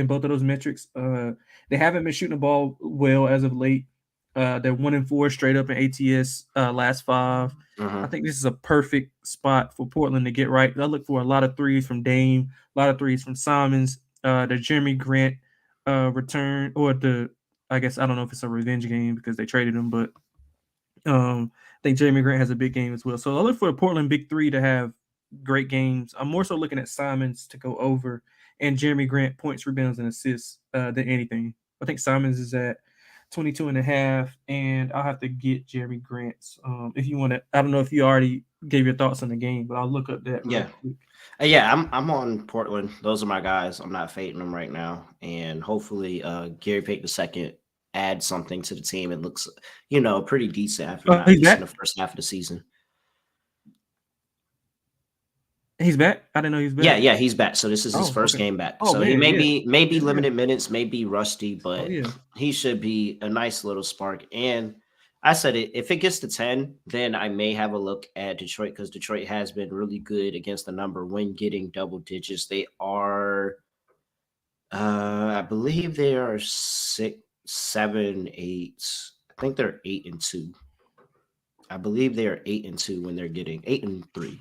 both of those metrics. They haven't been shooting the ball well as of late. They're 1-4 straight up in ATS last 5. I Mm-hmm. think this is a perfect spot for Portland to get right. I look for a lot of threes from Dame, a lot of threes from Simons. The Jeremy Grant return, or I guess I don't know if it's a revenge game because they traded him, but I think Jeremy Grant has a big game as well. So I look for the Portland Big Three to have great games. I'm more so looking at Simons to go over and Jeremy Grant points, rebounds, and assists than anything. I think Simons is at 22 and a half, and I'll have to get Jeremy Grant's. If you want to, I don't know if you already gave your thoughts on the game, but I'll look up that real Yeah. quick. Yeah, I'm on Portland. Those are my guys. I'm not fading them right now. And hopefully Gary Payton II adds something to the team. It looks, pretty decent after not He's decent back. the first half of the season. He's back. I didn't know he was Yeah, back. yeah, he's back. So this is his Oh, first okay. game back. Oh So he man, may yeah, be yeah, yeah. limited minutes, may be rusty, Oh but yeah. he should be a nice little spark. And I said it, if it gets to 10, then I may have a look at Detroit because Detroit has been really good against the number when getting double digits. They are I believe they are 6, 7, 8. I think they're 8-2. I believe they are 8-2 when they're getting 8-3.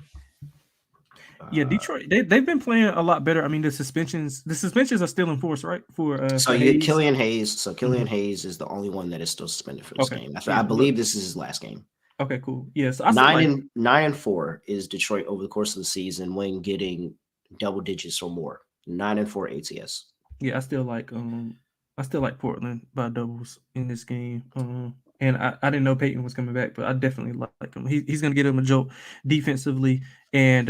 Yeah, Uh, Detroit. They've been playing a lot better. I mean, the suspensions are still in force, right? so For you get Hayes. Killian Hayes. So Killian Mhm. Hayes is the only one that is still suspended for this Okay. game. I Yeah, but believe this is his last game. okay, cool. Yeah, so I still Nine like. and 9-4 is Detroit over the course of the season when getting double digits or more. 9-4 ATS. Yeah, I still like Portland by doubles in this game. And I didn't know Peyton was coming back, but I definitely like him. He's gonna get him a jolt defensively, and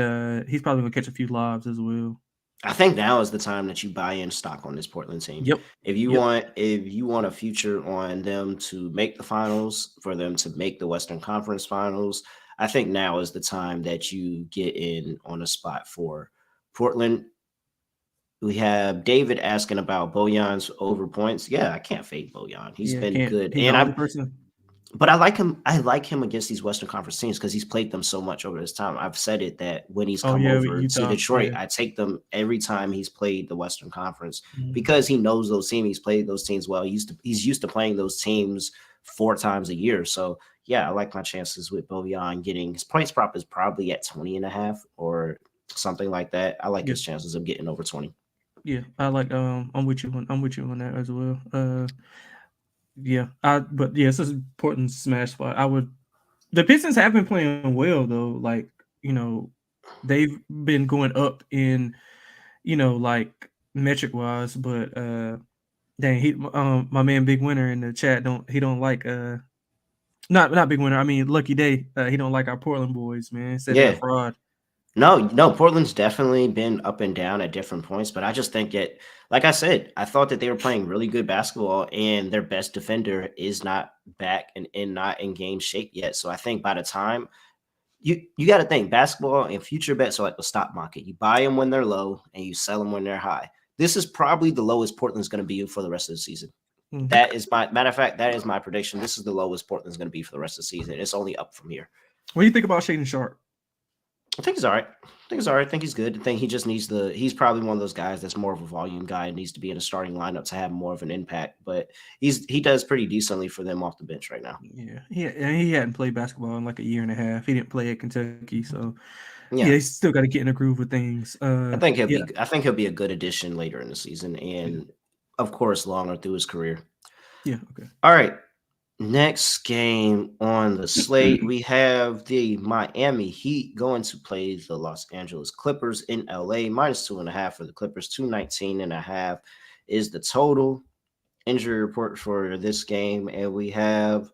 he's probably gonna catch a few lobs as well. I think now is the time that you buy in stock on this Portland team. Yep. If you Yep. want a future on them to make the finals, for them to make the Western Conference Finals, I think now is the time that you get in on a spot for Portland. We have David asking about Bojan's over points. Yeah, I can't fade Bojan. He's Yeah, been can't. good, He's the and only person. but I like him. I like him against these Western Conference teams because he's played them so much over this time. I've said it that when he's Oh come yeah, over to Utah. Detroit, Yeah. I take them every time he's played the Western Conference Mhm. because he knows those teams. He's played those teams well. He's used to playing those teams 4 times a year. So yeah, I like my chances with Bojan getting his points prop is probably at 20.5 or something like that. I like Yeah. his chances of getting over 20. Yeah. I like. I'm with you on that as well. Yeah. But yeah, it's an important smash spot. I would. The Pistons have been playing well though. Like they've been going up in like metric wise, but dang, my man Big Winner in the chat don't like not Big Winner. I mean Lucky Day. He don't like our Portland boys, man. Said they're a Yeah, fraud. no, Portland's definitely been up and down at different points, but I just think it, like I said, I thought that they were playing really good basketball, and their best defender is not back and not in game shape yet. So I think by the time you got to think basketball and future bets are like the stock market. You buy them when they're low and you sell them when they're high. This is probably the lowest Portland's going to be for the rest of the season. Mhm. That is my matter of fact. That is my prediction. This is the lowest Portland's going to be for the rest of the season. It's only up from here. What do you think about Shaden Sharp? I think he's all right. I think he's all right. I think he's good. I think he just needs he's probably one of those guys that's more of a volume guy and needs to be in a starting lineup to have more of an impact. But he does pretty decently for them off the bench right now. Yeah, and he hadn't played basketball in like a year and a half. He didn't play at Kentucky, so yeah, Yeah. he's still got to get in the groove with things. Yeah, I think he'll be a good addition later in the season yeah, and of course longer through his career. yeah. Okay. All right. Next game on the slate, we have the Miami Heat going to play the Los Angeles Clippers in LA. -2.5 for the Clippers. 219.5 is the total. injury report for this game, and we have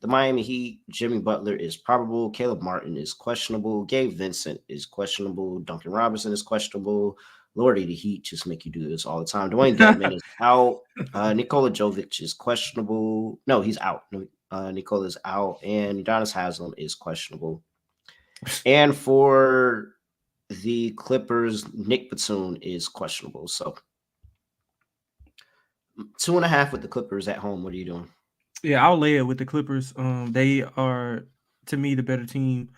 the Miami Heat. Jimmy Butler is probable. Caleb Martin is questionable. Gabe Vincent is questionable. Duncan Robinson is questionable. Lordy, the Heat just make you do this all the time. Dwayne Dedman is out. Nikola Jovic is questionable. No, he's out. Nikola's out, and Udonis Haslam is questionable. And for the Clippers, Nick Batum is questionable. So 2.5 with the Clippers at home. What are you doing? Yeah, I'll lay it with the Clippers. They are to me the better team,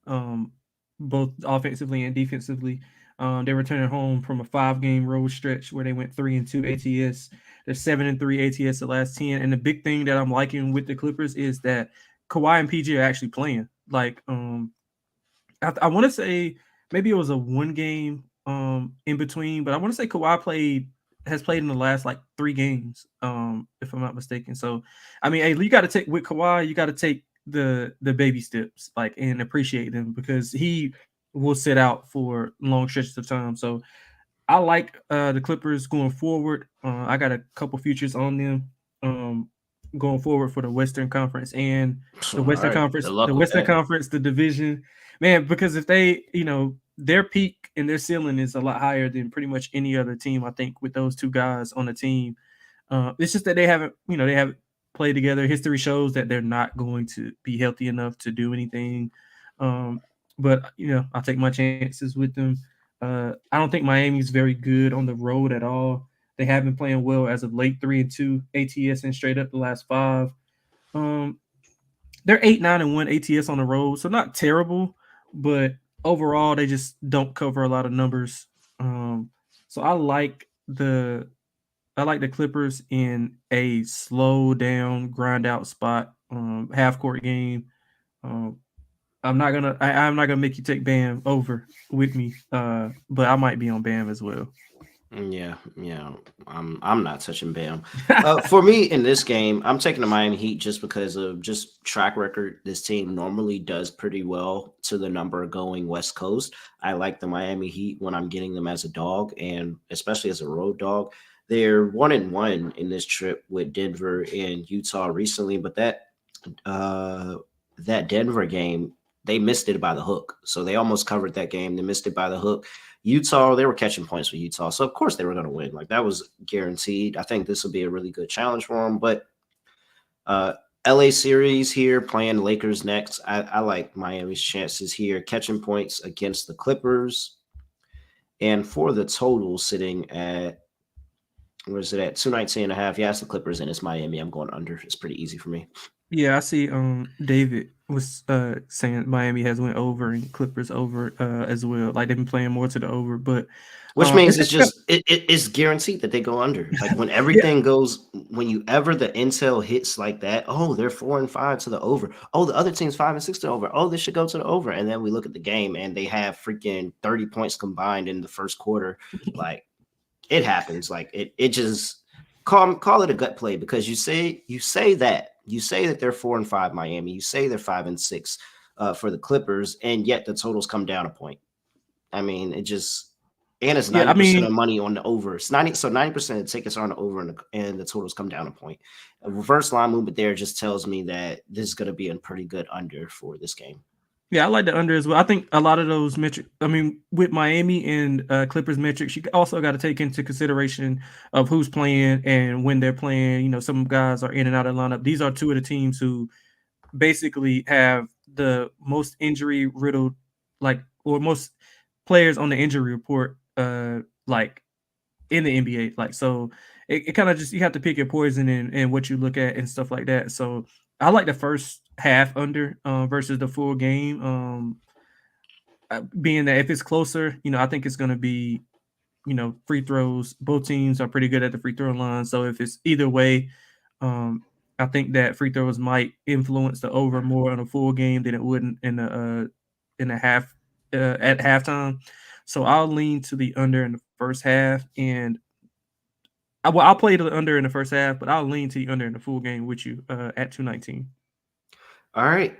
um, both offensively and defensively. They're returning home from a 5-game road stretch where they went 3-2 ATS. They're 7-3 ATS the last 10. And the big thing that I'm liking with the Clippers is that Kawhi and PG are actually playing. Like, I want to say maybe it was a 1 game in between, but I want to say Kawhi has played in the last like 3 games, if I'm not mistaken. So, I mean, hey, you got to take with Kawhi, you got to take the baby steps, like, and appreciate them because he will sit out for long stretches of time. So, I like the Clippers going forward. I got a couple futures on them going forward for the Western Conference and the All Western right. Conference, Good luck with that. the division. Man, because if they, their peak and their ceiling is a lot higher than pretty much any other team, I think, with those two guys on the team. It's just that they haven't played together. History shows that they're not going to be healthy enough to do anything. But I'll take my chances with them. I don't think Miami's very good on the road at all. They have been playing well as of late, 3-2 ATS and straight up the last 5. Um, they're 8-9-1 ATS on the road, so not terrible, but overall they just don't cover a lot of numbers. So I like the Clippers in a slow down, grind out spot, half court game. Um, I'm not gonna make you take Bam over with me, but I might be on Bam as well. Yeah. I'm not touching Bam. For me in this game, I'm taking the Miami Heat just because of just track record. This team normally does pretty well to the number going West Coast. I like the Miami Heat when I'm getting them as a dog, and especially as a road dog. They're 1-1 in this trip with Denver and Utah recently, but uh, that Denver game, they missed it by the hook. So they almost covered that game. They missed it by the hook. Utah, they were catching points with Utah. So, of course, they were going to win. Like, that was guaranteed. I think this will be a really good challenge for them. But LA series here, playing Lakers next. I like Miami's chances here, catching points against the Clippers. And for the total sitting at, where is it at? 219.5. Yeah, it's the Clippers and it's Miami. I'm going under. It's pretty easy for me. Yeah, I see. David was saying Miami has went over and Clippers over as well. Like they've been playing more to the over, but Which means it's it's just just it's guaranteed that they go under. Like when yeah, everything goes, when you ever the intel hits like that, oh, they're 4-5 to the over. Oh, the other team's 5-6 to the over. Oh, this should go to the over. And then we look at the game and they have freaking 30 points combined in the first quarter. Like it happens. Like it just call it a gut play because you say that they're 4-5 Miami. You say they're 5-6 for the Clippers, and yet the totals come down a point. I mean, it just. And it's yeah. I 90% of mean, money on the over. It's 90% of the tickets are on the over and the totals come down a point. A reverse line movement there just tells me that this is going to be a pretty good under for this game. yeah, I like the under as well. I think a lot of those metrics. I mean, with Miami and Clippers metrics, you also got to take into consideration of who's playing and when they're playing. Some guys are in and out of the lineup. These are two of the teams who basically have the most injury riddled, like, or most players on the injury report, like in the NBA. Like, so it kind of just, you have to pick your poison and what you look at and stuff like that. So I like the first half under versus the full game. Being that if it's closer, I think it's going to be, free throws. Both teams are pretty good at the free throw line. So if it's either way, um, I think that free throws might influence the over more on a full game than it would in the half at halftime. So I'll lean to the under in the first half, and I'll play the under in the first half, but I'll lean to the under in the full game with you at 219. All right.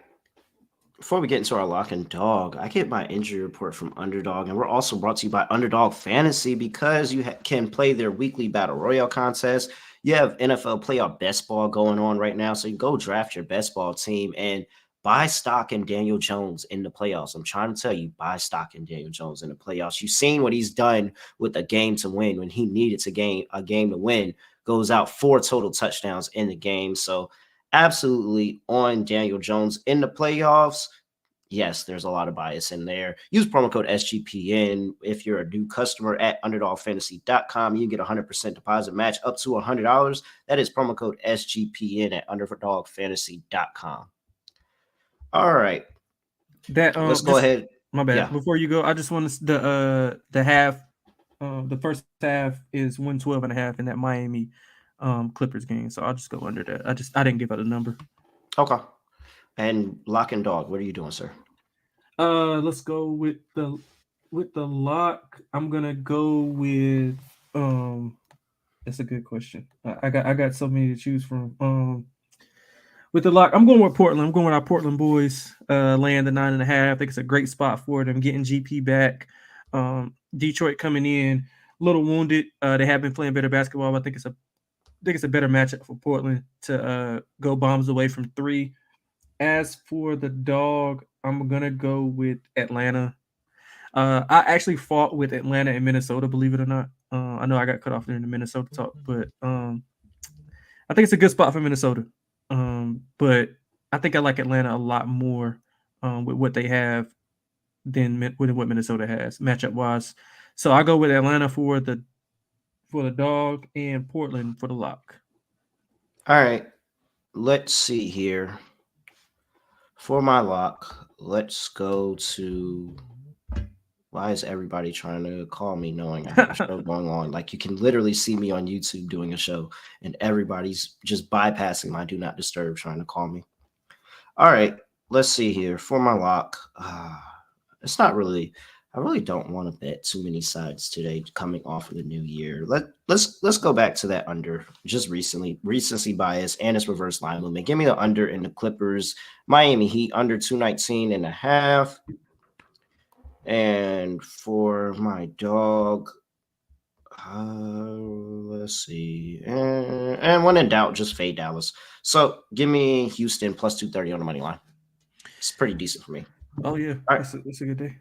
Before we get into our lock and dog, I get my injury report from Underdog, and we're also brought to you by Underdog Fantasy because you can play their weekly Battle Royale contest. You have NFL playoff best ball going on right now, so you go draft your best ball team and buy stock in Daniel Jones in the playoffs. I'm trying to tell you, buy stock in Daniel Jones in the playoffs. You've seen what he's done with a game to win when he needed to gain a game to win. Goes out 4 total touchdowns in the game. So absolutely on Daniel Jones in the playoffs. Yes, there's a lot of bias in there. Use promo code SGPN if you're a new customer at underdogfantasy.com. You can get a 100% deposit match up to $100. That is promo code SGPN at underdogfantasy.com. All right. That Let's go ahead. My bad. Yeah. Before you go, I just want to the half. The first half is 112.5 in that Miami Clippers game. So I'll just go under that. I didn't give out a number. Okay. And lock and dog, what are you doing, sir? Let's go with the lock. I'm gonna go with that's a good question. I got so many to choose from. With the lock, I'm going with Portland. I'm going with our Portland boys, laying the 9.5. I think it's a great spot for them, getting GP back. Detroit coming in a little wounded. They have been playing better basketball. I think it's a better matchup for Portland to go bombs away from 3. As for the dog, I'm gonna go with Atlanta. I actually fought with Atlanta and Minnesota, believe it or not. I know I got cut off during the Minnesota talk, but I think it's a good spot for Minnesota. But I think I like Atlanta a lot more with what they have than what Minnesota has matchup wise. So I go with Atlanta for the dog and Portland for the lock. All right. Let's see here. For my lock, let's go to. Why is everybody trying to call me knowing I have a show going on? Like, you can literally see me on YouTube doing a show, and everybody's just bypassing my do not disturb trying to call me. All right, let's see here. For my lock, it's not really. I really don't want to bet too many sides today coming off of the new year. Let's go back to that under just recency bias and its reverse line movement. Give me the under in the Clippers, Miami Heat under 219.5. And for my dog, let's see. And when in doubt, just fade Dallas. So give me Houston plus 230 on the money line. It's pretty decent for me. Oh, yeah. All right. That's a good day.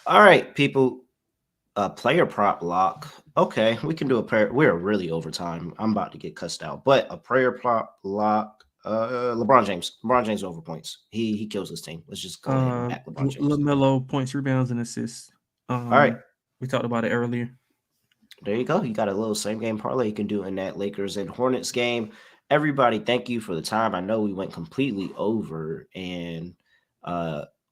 All right, people. Player prop lock. Okay, we can do a prayer. We're really over time. I'm about to get cussed out. But a prayer prop lock. LeBron James over points. He kills his team. Let's just go ahead and back LeBron James. LaMelo points, rebounds, and assists. All right. We talked about it earlier. There you go. You got a little same game parlay you can do in that Lakers and Hornets game. Everybody, thank you for the time. I know we went completely over and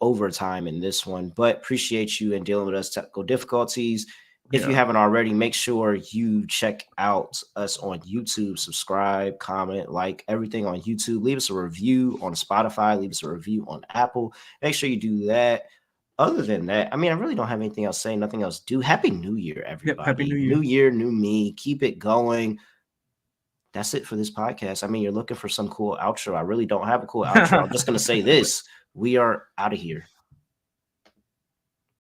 overtime in this one, but appreciate you and dealing with us technical difficulties. If you haven't already, make sure you check out us on YouTube, subscribe, comment, like everything on YouTube. Leave us a review on Spotify. Leave us a review on Apple. Make sure you do that. Other than that, I mean, I really don't have anything else to say. Nothing else to do. Happy New Year, everybody. Yep, Happy New Year. New Year, new me. Keep it going. That's it for this podcast. I mean, you're looking for some cool outro. I really don't have a cool outro. I'm just going to say this. We are out of here.